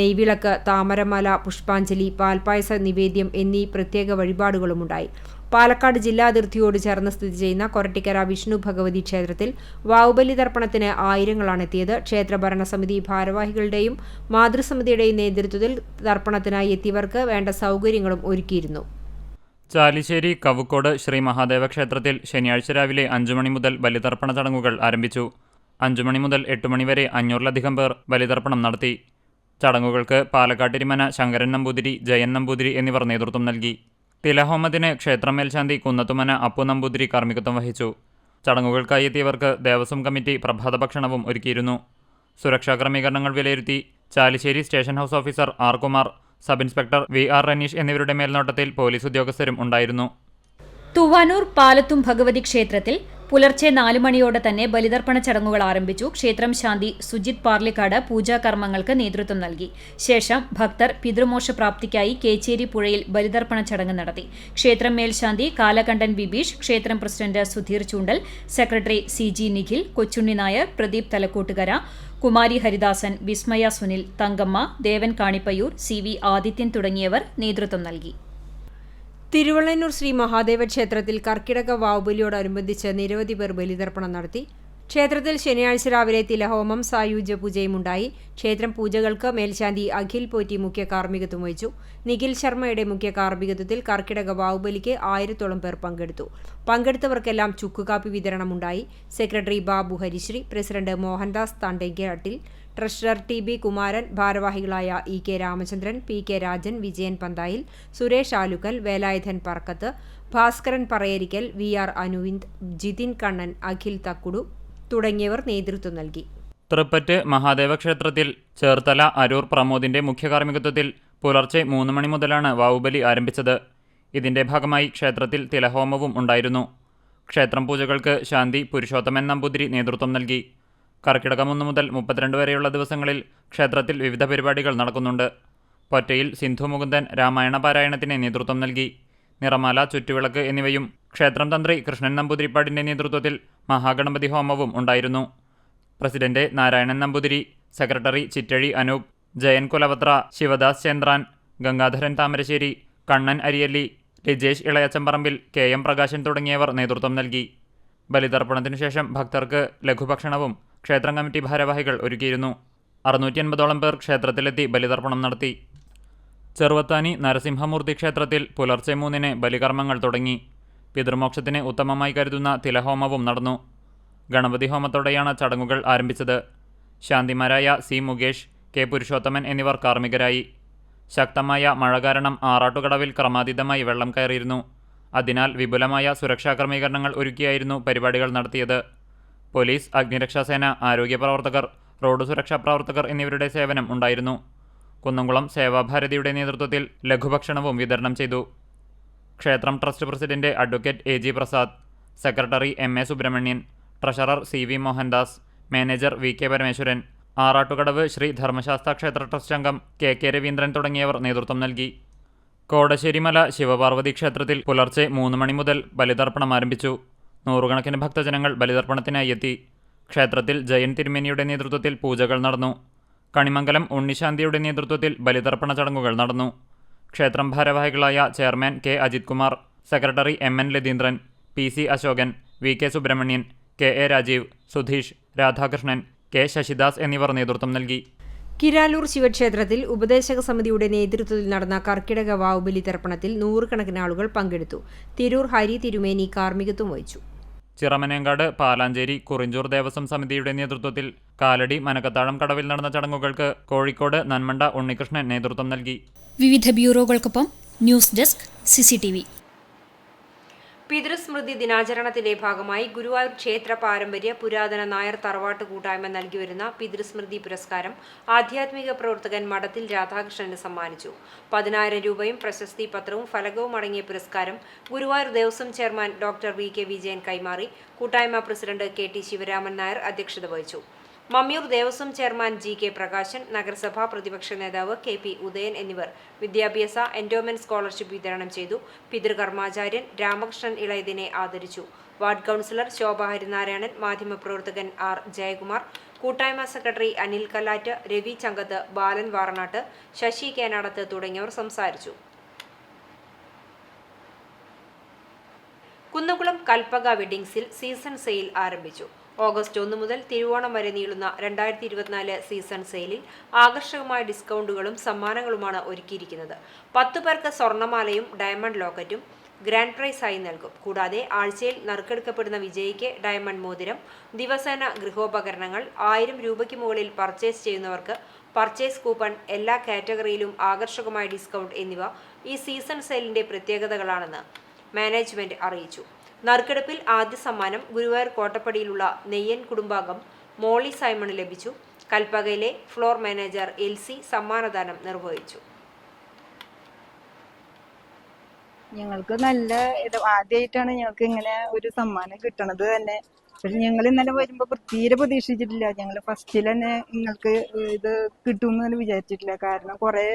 നെയ്വിളക്ക്, താമരമാല, പുഷ്പാഞ്ജലി, പാൽപ്പായസ നിവേദ്യം എന്നീ പ്രത്യേക വഴിപാടുകളുമുണ്ടായി. പാലക്കാട് ജില്ലാതിർത്തിയോട് ചേർന്ന് സ്ഥിതി ചെയ്യുന്ന കൊരട്ടിക്കര വിഷ്ണു ഭഗവതി ക്ഷേത്രത്തിൽ വാവുബലി തർപ്പണത്തിന് ആയിരങ്ങളാണ് എത്തിയത്. ക്ഷേത്ര ഭരണസമിതി ഭാരവാഹികളുടെയും മാതൃസമിതിയുടെയും നേതൃത്വത്തിൽ തർപ്പണത്തിനായി എത്തിയവർക്ക് വേണ്ട സൗകര്യങ്ങളും ഒരുക്കിയിരുന്നു. ചാലിശ്ശേരി കവുക്കോട് ശ്രീ മഹാദേവ ക്ഷേത്രത്തിൽ ശനിയാഴ്ച രാവിലെ 5 മണി മുതൽ ബലിതർപ്പണ ചടങ്ങുകൾ ആരംഭിച്ചു. 5 മണി മുതൽ 8 മണി വരെ 500-ലധികം പേർ ബലിതർപ്പണം നടത്തി. ചടങ്ങുകൾക്ക് പാലക്കാട്ടിരിമന ശങ്കരൻ നമ്പൂതിരി, ജയൻ നമ്പൂതിരി എന്നിവർ നേതൃത്വം നൽകി. തിലഹോമത്തിന് ക്ഷേത്രം മേൽശാന്തി കുന്നത്തുമന അപ്പു നമ്പൂതിരി കാർമ്മികത്വം വഹിച്ചു. ചടങ്ങുകൾക്കായി എത്തിയവർക്ക് ദേവസ്വം കമ്മിറ്റി പ്രഭാത ഭക്ഷണവും ഒരുക്കിയിരുന്നു. സുരക്ഷാ ക്രമീകരണങ്ങൾ വിലയിരുത്തി Chalissery station house officer R Kumar, sub inspector VR Raneesh എന്നിവരുടെ മേൽനോട്ടത്തിൽ പോലീസ് ഉദ്യോഗസ്ഥരും ഉണ്ടായിരുന്നു. തൂവാനൂർ പാലത്തും ഭഗവതി ക്ഷേത്രത്തിൽ പുലർച്ചെ 4 മണിയോടെ തന്നെ ബലിതർപ്പണ ചടങ്ങുകൾ ആരംഭിച്ചു. ക്ഷേത്രം ശാന്തി സുജിത് പാർലിക്കാട് പൂജാകർമ്മങ്ങൾക്ക് നേതൃത്വം നൽകി. ശേഷം ഭക്തർ പിതൃമോക്ഷ പ്രാപ്തിക്കായി കേച്ചേരി പുഴയിൽ ബലിതർപ്പണ ചടങ്ങ് നടത്തി. ക്ഷേത്രം മേൽശാന്തി കാലകണ്ഠൻ ബിബീഷ്, ക്ഷേത്രം പ്രസിഡന്റ് സുധീർ ചൂണ്ടൽ, സെക്രട്ടറി CG നിഖിൽ, കൊച്ചുണ്ണി നായർ, പ്രദീപ് തലക്കോട്ടുകര, കുമാരി ഹരിദാസൻ, വിസ്മയ സുനിൽ, തങ്കമ്മ, ദേവൻ കാണിപ്പയ്യൂർ, CV ആദിത്യൻ തുടങ്ങിയവർ നേതൃത്വം നൽകി. തിരുവള്ളന്നൂർ ശ്രീ മഹാദേവ ക്ഷേത്രത്തിൽ കർക്കിടക വാവുബലിയോടനുബന്ധിച്ച് നിരവധി പേർ ബലിതർപ്പണം നടത്തി. ക്ഷേത്രത്തിൽ ശനിയാഴ്ച രാവിലെ തിലഹോമം, സായുജ്യപൂജയും ഉണ്ടായി. ക്ഷേത്രം പൂജകൾക്ക് മേൽശാന്തി അഖിൽ പോറ്റി മുഖ്യ കാർമ്മികത്വം വഹിച്ചു. നിഖിൽ ശർമ്മയുടെ മുഖ്യ കാർമ്മികത്വത്തിൽ കർക്കിടക വാവുബലിക്ക് 1000-ഓളം പേർ പങ്കെടുത്തു. പങ്കെടുത്തവർക്കെല്ലാം ചുക്കുകാപ്പി വിതരണമുണ്ടായി. Secretary Babu Harisree, president Mohandas Thandekkattil, treasurer TB Kumaran, ഭാരവാഹികളായ EK രാമചന്ദ്രൻ, PK രാജൻ, വിജയൻ പന്തായിൽ, സുരേഷ് ആലുക്കൽ, വേലായുധൻ പറക്കത്ത്, ഭാസ്കരൻ പറയേരിക്കൽ, VR അനുവിന്ദ്, ജിതിൻ കണ്ണൻ, അഖിൽ തക്കുടു തുടങ്ങിയവർ നേതൃത്വം നൽകി. തൃപ്പറ്റ് മഹാദേവ ക്ഷേത്രത്തിൽ ചേർത്തല അരൂർ പ്രമോദിന്റെ മുഖ്യ കാർമ്മികത്വത്തിൽ പുലർച്ചെ 3 മണി മുതലാണ് വാവുബലി ആരംഭിച്ചത്. ഇതിന്റെ ഭാഗമായി ക്ഷേത്രത്തിൽ തിലഹോമവും ഉണ്ടായിരുന്നു. ക്ഷേത്രം പൂജകൾക്ക് ശാന്തി പുരുഷോത്തമൻ നമ്പൂതിരി നേതൃത്വം നൽകി. കർക്കിടകം 1 മുതൽ 32 വരെയുള്ള ദിവസങ്ങളിൽ ക്ഷേത്രത്തിൽ വിവിധ പരിപാടികൾ നടക്കുന്നുണ്ട്. പൊറ്റയിൽ സിന്ധു മുകുന്ദൻ രാമായണ പാരായണത്തിന് നേതൃത്വം നൽകി. നിറമാല, ചുറ്റുവിളക്ക് എന്നിവയും ക്ഷേത്രം തന്ത്രി കൃഷ്ണൻ നമ്പൂതിരിപ്പാടിന്റെ നേതൃത്വത്തിൽ മഹാഗണപതി ഹോമവും ഉണ്ടായിരുന്നു. President Narayanan Namboothiri, secretary Chittazhi Anoop, Jayan Kulavathra, Sivadas Chendran, Gangadharan Thamarassery, Kannan Ariyalli, Rajesh Ilayachambarambil, KM Prakashan തുടങ്ങിയവർ നേതൃത്വം നൽകി. ബലിതർപ്പണത്തിനു ശേഷം ഭക്തർക്ക് ലഘുഭക്ഷണവും ക്ഷേത്രം കമ്മിറ്റി ഭാരവാഹികൾ ഒരുക്കിയിരുന്നു. 680-ഓളം പേർ ക്ഷേത്രത്തിലെത്തി ബലിതർപ്പണം നടത്തി. ചെറുവത്താനി നരസിംഹമൂർത്തി ക്ഷേത്രത്തിൽ പുലർച്ചെ 3-ന് ബലികർമ്മങ്ങൾ തുടങ്ങി. പിതൃമോക്ഷത്തിന് ഉത്തമമായി കരുതുന്ന തിലഹോമവും നടന്നു. ഗണപതി ഹോമത്തോടെയാണ് ചടങ്ങുകൾ ആരംഭിച്ചത്. ശാന്തിമാരായ സി മുകേഷ്, കെ പുരുഷോത്തമൻ എന്നിവർ കാർമ്മികരായി. ശക്തമായ മഴ കാരണം ആറാട്ടുകടവിൽ ക്രമാതീതമായി വെള്ളം കയറിയിരുന്നു. അതിനാൽ വിപുലമായ സുരക്ഷാ ക്രമീകരണങ്ങൾ ഒരുക്കിയായിരുന്നു പരിപാടികൾ നടത്തിയത്. പോലീസ്, അഗ്നിരക്ഷാസേന, ആരോഗ്യ പ്രവർത്തകർ, റോഡ് സുരക്ഷാ പ്രവർത്തകർ എന്നിവരുടെ സേവനം ഉണ്ടായിരുന്നു. കുന്നംകുളം സേവാഭാരതിയുടെ നേതൃത്വത്തിൽ ലഘുഭക്ഷണവും വിതരണം ചെയ്തു. ക്ഷേത്രം trust president advocate A G Prasad, secretary M A Subrahmanyan, treasurer C V Mohandas, manager V K Parameswaran, Arattukadavu Sree Dharmasasthra ക്ഷേത്ര ട്രസ്റ്റ് അംഗം കെ കെ രവീന്ദ്രൻ തുടങ്ങിയവർ നേതൃത്വം നൽകി. കോടശ്ശേരിമല ശിവപാർവതി ക്ഷേത്രത്തിൽ പുലർച്ചെ 3 മണി മുതൽ ബലിതർപ്പണം ആരംഭിച്ചു. നൂറുകണക്കിന് ഭക്തജനങ്ങൾ ബലിതർപ്പണത്തിനായി എത്തി. ക്ഷേത്രത്തിൽ ജയൻ തിരുമേനിയുടെ നേതൃത്വത്തിൽ പൂജകൾ നടന്നു. കണിമംഗലം ഉണ്ണിശാന്തിയുടെ നേതൃത്വത്തിൽ ബലിതർപ്പണ ചടങ്ങുകൾ നടന്നു. ക്ഷേത്രം ഭാരവാഹികളായ chairman K Ajith Kumar, secretary M N Latheendran, P C Ashokan, V K Subrahmanyan, K A Rajeev, Sudheesh, Radhakrishnan, K Sasidas എന്നിവർ നേതൃത്വം നൽകി. കിരാലൂർ ശിവക്ഷേത്രത്തിൽ ഉപദേശക സമിതിയുടെ നേതൃത്വത്തിൽ നടന്ന കർക്കിടക വാവ് ബലിതർപ്പണത്തിൽ 100 ആളുകൾ പങ്കെടുത്തു. തിരൂർ ഹരി തിരുമേനി കാർമ്മികത്വം വഹിച്ചു. ചിറമനേങ്കാട് പാലാഞ്ചേരി കുറിഞ്ചൂർ ദേവസ്വം സമിതിയുടെ നേതൃത്വത്തിൽ കാലടി മനക്കത്താഴം കടവിൽ നടന്ന ചടങ്ങുകൾക്ക് കോഴിക്കോട് നന്മണ്ട ഉണ്ണികൃഷ്ണൻ നേതൃത്വം നൽകി. വിവിധ ബ്യൂറോകൾക്കൊപ്പം ന്യൂസ് ഡെസ്ക് CCTV. പിതൃസ്മൃതി ദിനാചരണത്തിന്റെ ഭാഗമായി ഗുരുവായൂർ ക്ഷേത്ര പാരമ്പര്യ പുരാതന നായർ തറവാട്ട് കൂട്ടായ്മ നൽകിവരുന്ന പിതൃസ്മൃതി പുരസ്കാരം ആധ്യാത്മിക പ്രവർത്തകൻ മഠത്തിൽ രാധാകൃഷ്ണന് സമ്മാനിച്ചു. 10,000 രൂപയും പ്രശസ്തി പത്രവും ഫലകവും അടങ്ങിയ പുരസ്കാരം Guruvayur Devaswom chairman doctor V K Vijayan കൈമാറി. കൂട്ടായ്മ president K T Sivaraman Nair അധ്യക്ഷത വഹിച്ചു. Mammiyur Devaswom chairman G K Prakashan, നഗരസഭാ പ്രതിപക്ഷ നേതാവ് കെ പി ഉദയൻ എന്നിവർ വിദ്യാഭ്യാസ എൻഡോമെന്റ് സ്കോളർഷിപ്പ് വിതരണം ചെയ്തു. പിതൃകർമാചാര്യൻ രാമകൃഷ്ണൻ ഇളയതിനെ ആദരിച്ചു. വാർഡ് കൗൺസിലർ ശോഭ ഹരിനാരായണൻ, മാധ്യമപ്രവർത്തകൻ ആർ ജയകുമാർ, കൂട്ടായ്മ സെക്രട്ടറി അനിൽ കല്ലാറ്റ്, രവി ചങ്കത്ത്, ബാലൻ വാറനാട്ട്, ശശി കേനാടത്ത് തുടങ്ങിയവർ സംസാരിച്ചു. കുന്നംകുളം കൽപ്പക വെഡിംഗ്സിൽ സീസൺ സെയിൽ ആരംഭിച്ചു. ഓഗസ്റ്റ് 1 മുതൽ തിരുവോണം വരെ നീളുന്ന 2024 സീസൺ സെയിലിൽ ആകർഷകമായ ഡിസ്കൗണ്ടുകളും സമ്മാനങ്ങളുമാണ് ഒരുക്കിയിരിക്കുന്നത്. 10 പേർക്ക് സ്വർണ്ണമാലയും ഡയമണ്ട് ലോക്കറ്റും ഗ്രാൻഡ് പ്രൈസായി നൽകും. കൂടാതെ ആഴ്ചയിൽ നറുക്കെടുക്കപ്പെടുന്ന വിജയിക്ക് ഡയമണ്ട് മോതിരം, ദിവസേന ഗൃഹോപകരണങ്ങൾ, 1000 രൂപയ്ക്ക് മുകളിൽ പർച്ചേസ് ചെയ്യുന്നവർക്ക് പർച്ചേസ് കൂപ്പൺ, എല്ലാ കാറ്റഗറിയിലും ആകർഷകമായ ഡിസ്കൗണ്ട് എന്നിവ ഈ സീസൺ സെയിലിന്റെ പ്രത്യേകതകളാണെന്ന് മാനേജ്മെന്റ് അറിയിച്ചു. നറുക്കെടുപ്പിൽ ആദ്യ സമ്മാനം ഗുരുവായൂർ കോട്ടപ്പടിയിലുള്ള നെയ്യൻ കുടുംബാംഗം മോളി സൈമണ് ലഭിച്ചു. കൽപ്പകയിലെ ഫ്ലോർ മാനേജർ എൽസി സമ്മാനദാനം നിർവഹിച്ചു. ഞങ്ങൾക്ക് നല്ല ആദ്യമായിട്ടാണ് ഞങ്ങൾക്ക് ഇങ്ങനെ ഒരു സമ്മാനം കിട്ടണത് തന്നെ. പക്ഷെ ഞങ്ങൾ ഇന്നലെ വരുമ്പോ തീരെ പ്രതീക്ഷിച്ചിട്ടില്ല. ഞങ്ങൾ ഫസ്റ്റിൽ തന്നെ നിങ്ങൾക്ക് ഇത് കിട്ടുമെന്ന് തന്നെ വിചാരിച്ചിട്ടില്ല. കാരണം കുറെ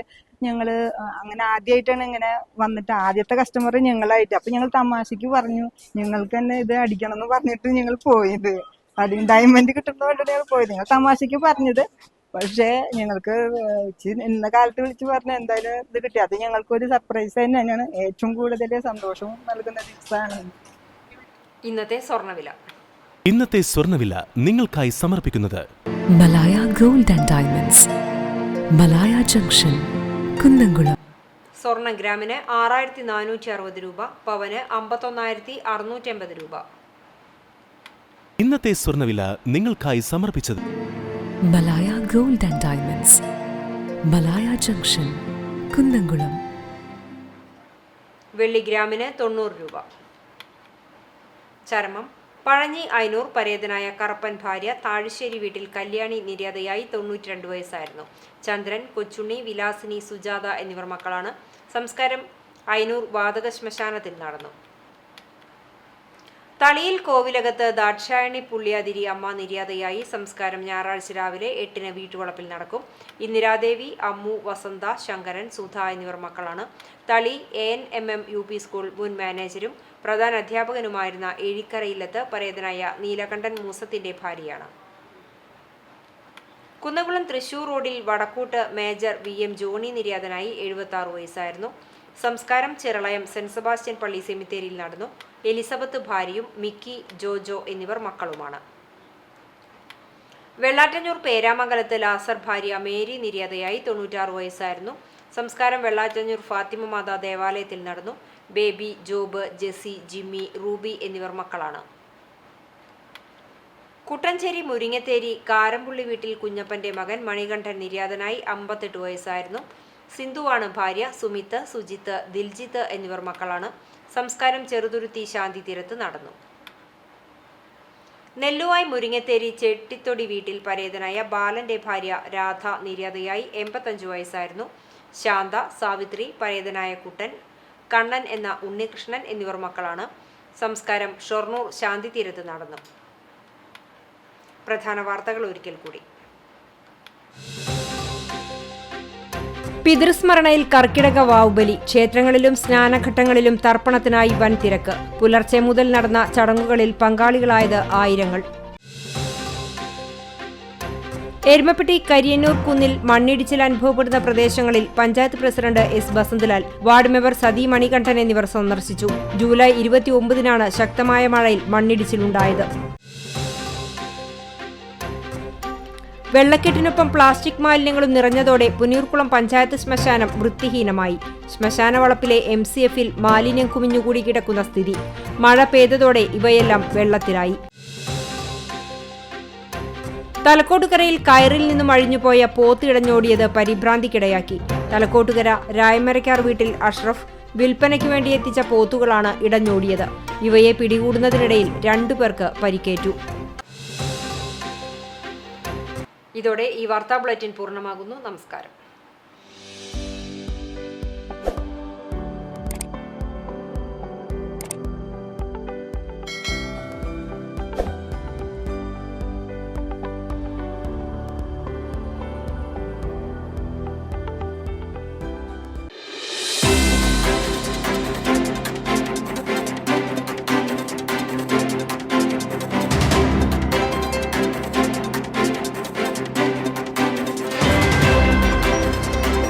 ഞങ്ങള് അങ്ങനെ ആദ്യമായിട്ടാണ് ഇങ്ങനെ വന്നിട്ട് ആദ്യത്തെ കസ്റ്റമർ ഞങ്ങളായിട്ട്. അപ്പൊ ഞങ്ങൾ തമാശക്ക് പറഞ്ഞു ഞങ്ങൾക്ക് തന്നെ ഇത് അടിക്കണം എന്ന് പറഞ്ഞിട്ട് ഞങ്ങൾ പോയത്. അതിന് ഡയമണ്ട് കിട്ടുന്നതുകൊണ്ടാണ് ഞങ്ങൾ പോയത്. ഞങ്ങൾ തമാശക്ക് പറഞ്ഞത്. പക്ഷെ ഞങ്ങൾക്ക് ഇന്ന കാലത്ത് വിളിച്ച് പറഞ്ഞ എന്തായാലും ഇത് കിട്ടി. അത് ഞങ്ങൾക്കൊരു സർപ്രൈസ് തന്നെയാണ്. ഏറ്റവും കൂടുതൽ സന്തോഷവും നൽകുന്ന ദിവസമാണ് ഇന്നത്തെ സ്വർണ്ണവില. ഇന്നത്തെ സ്വർണ്ണവില നിങ്ങൾക്കായി സമർപ്പിക്കുന്നത് Malaya gold and diamonds, Malaya junction, Kunnamkulam. സ്വർണ്ണ ഗ്രാമിന് 6460 രൂപ, പവന് 51,680 രൂപ. ഇന്നത്തെ സ്വർണ്ണവില നിങ്ങൾക്കായി സമർപ്പിച്ചത് Malaya gold and diamonds, Malaya junction, Kunnamkulam. വെള്ളി ഗ്രാമിന് 90 രൂപ. ചരമം പഴഞ്ഞി അയനൂർ പരേതനായ കറപ്പൻ ഭാര്യ താഴശ്ശേരി വീട്ടിൽ കല്യാണി നിര്യാതയായി 92 വയസ്സായിരുന്നു. ചന്ദ്രൻ, കൊച്ചുണ്ണി, വിലാസിനി, സുജാത എന്നിവർ മക്കളാണ്. സംസ്കാരം അയനൂർ വാതക ശ്മശാനത്തിൽ നടന്നു. തളിയിൽ കോവിലകത്ത് ദാക്ഷായണി പുള്ളിയാതിരി അമ്മ നിര്യാതയായി. സംസ്കാരം ഞായറാഴ്ച രാവിലെ 8-ന് വീട്ടുവളപ്പിൽ നടക്കും. ഇന്ദിരാദേവി, അമ്മു, വസന്ത, ശങ്കരൻ, സുധ എന്നിവർ മക്കളാണ്. തളി ANMM UP സ്കൂൾ മുൻ മാനേജരും പ്രധാന അധ്യാപകനുമായിരുന്ന എഴിക്കരയില്ലത്ത് പരേതനായ നീലകണ്ഠൻ മൂസത്തിന്റെ ഭാര്യയാണ്. കുന്നംകുളം തൃശൂർ റോഡിൽ വടക്കൂട്ട് മേജർ VM ജോണി നിര്യാതനായി 76 വയസ്സായിരുന്നു. സംസ്കാരം ചിറളയം സെന്റ് സെബാസ്റ്റ്യൻ പള്ളി സെമിത്തേരിയിൽ നടന്നു. എലിസബത്ത് ഭാര്യയും മിക്കി, ജോജോ എന്നിവർ മക്കളുമാണ്. വെള്ളാറ്റഞ്ഞൂർ പേരാമംഗലത്ത് ലാസർ ഭാര്യ മേരി നിര്യാതയായി 96 വയസ്സായിരുന്നു. സംസ്കാരം വെള്ളാറ്റഞ്ഞൂർ ഫാത്തിമ മാതാ ദേവാലയത്തിൽ നടന്നു. Baby, Job, Jessy, Jimmy, Ruby എന്നിവർ മക്കളാണ്. കുട്ടഞ്ചേരി മുരിങ്ങത്തേരി കാരമ്പുള്ളി വീട്ടിൽ കുഞ്ഞപ്പന്റെ മകൻ മണികണ്ഠൻ നിര്യാതനായി 58 വയസ്സായിരുന്നു. സിന്ധുവാണ് ഭാര്യ. സുമിത്ത്, സുജിത്ത്, ദിൽജിത്ത് എന്നിവർ മക്കളാണ്. സംസ്കാരം ചെറുതുരുത്തി ശാന്തി തീരത്ത് നടന്നു. നെല്ലുവായ് മുരിങ്ങത്തേരി ചെട്ടിത്തൊടി വീട്ടിൽ പരേതനായ ബാലന്റെ ഭാര്യ രാധ നിര്യാതയായി 85 വയസ്സായിരുന്നു. ശാന്ത, സാവിത്രി, പരേതനായ കുട്ടൻ, കണ്ണൻ എന്ന ഉണ്ണികൃഷ്ണൻ എന്നിവർ മക്കളാണ്. സംസ്കാരം ഷൊർണൂർ ശാന്തി തീരത്ത് നടന്നു. പ്രധാന വാർത്തകൾ ഒരിക്കൽ കൂടി. പിതൃസ്മരണയിൽ കർക്കിടക വാവുബലി. ക്ഷേത്രങ്ങളിലും സ്നാനഘട്ടങ്ങളിലും തർപ്പണത്തിനായി വൻ തിരക്ക്. പുലർച്ചെ മുതൽ നടന്ന ചടങ്ങുകളിൽ പങ്കാളികളായത് ആയിരങ്ങൾ. എരുമപ്പെട്ടി കരിയന്നൂർ കുന്നിൽ മണ്ണിടിച്ചിൽ അനുഭവപ്പെടുന്ന പ്രദേശങ്ങളിൽ panchayat president S Basanthalal, ward member Sathi Manikandan എന്നിവർ സന്ദർശിച്ചു. ജൂലൈ 29-നാണ് ശക്തമായ മഴയിൽ മണ്ണിടിച്ചിലുണ്ടായത്. വെള്ളക്കെട്ടിനൊപ്പം പ്ലാസ്റ്റിക് മാലിന്യങ്ങളും നിറഞ്ഞതോടെ പുന്നൂർക്കുളം പഞ്ചായത്ത് ശ്മശാനം വൃത്തിഹീനമായി. ശ്മശാന വളപ്പിലെ MCF-ൽ മാലിന്യം കുമിഞ്ഞുകൂടി കിടക്കുന്ന സ്ഥിതി. മഴ പെയ്തതോടെ ഇവയെല്ലാം വെള്ളത്തിലായി. തലക്കോട്ടുകരയിൽ കയറിൽ നിന്നും അഴിഞ്ഞുപോയ പോത്ത് ഇടഞ്ഞോടിയത് പരിഭ്രാന്തിക്കിടയാക്കി. തലക്കോട്ടുകര രായമരക്കാർ വീട്ടിൽ അഷ്റഫ് വിൽപ്പനയ്ക്ക് വേണ്ടി എത്തിച്ച പോത്തുകളാണ് ഇടഞ്ഞോടിയത്. ഇവയെ പിടികൂടുന്നതിനിടയിൽ 2 പേർക്ക് പരിക്കേറ്റു. ഇതോടെ ഈ വാർത്താ ബുള്ളറ്റിൻ പൂർണ്ണമാകുന്നു. നമസ്കാരം.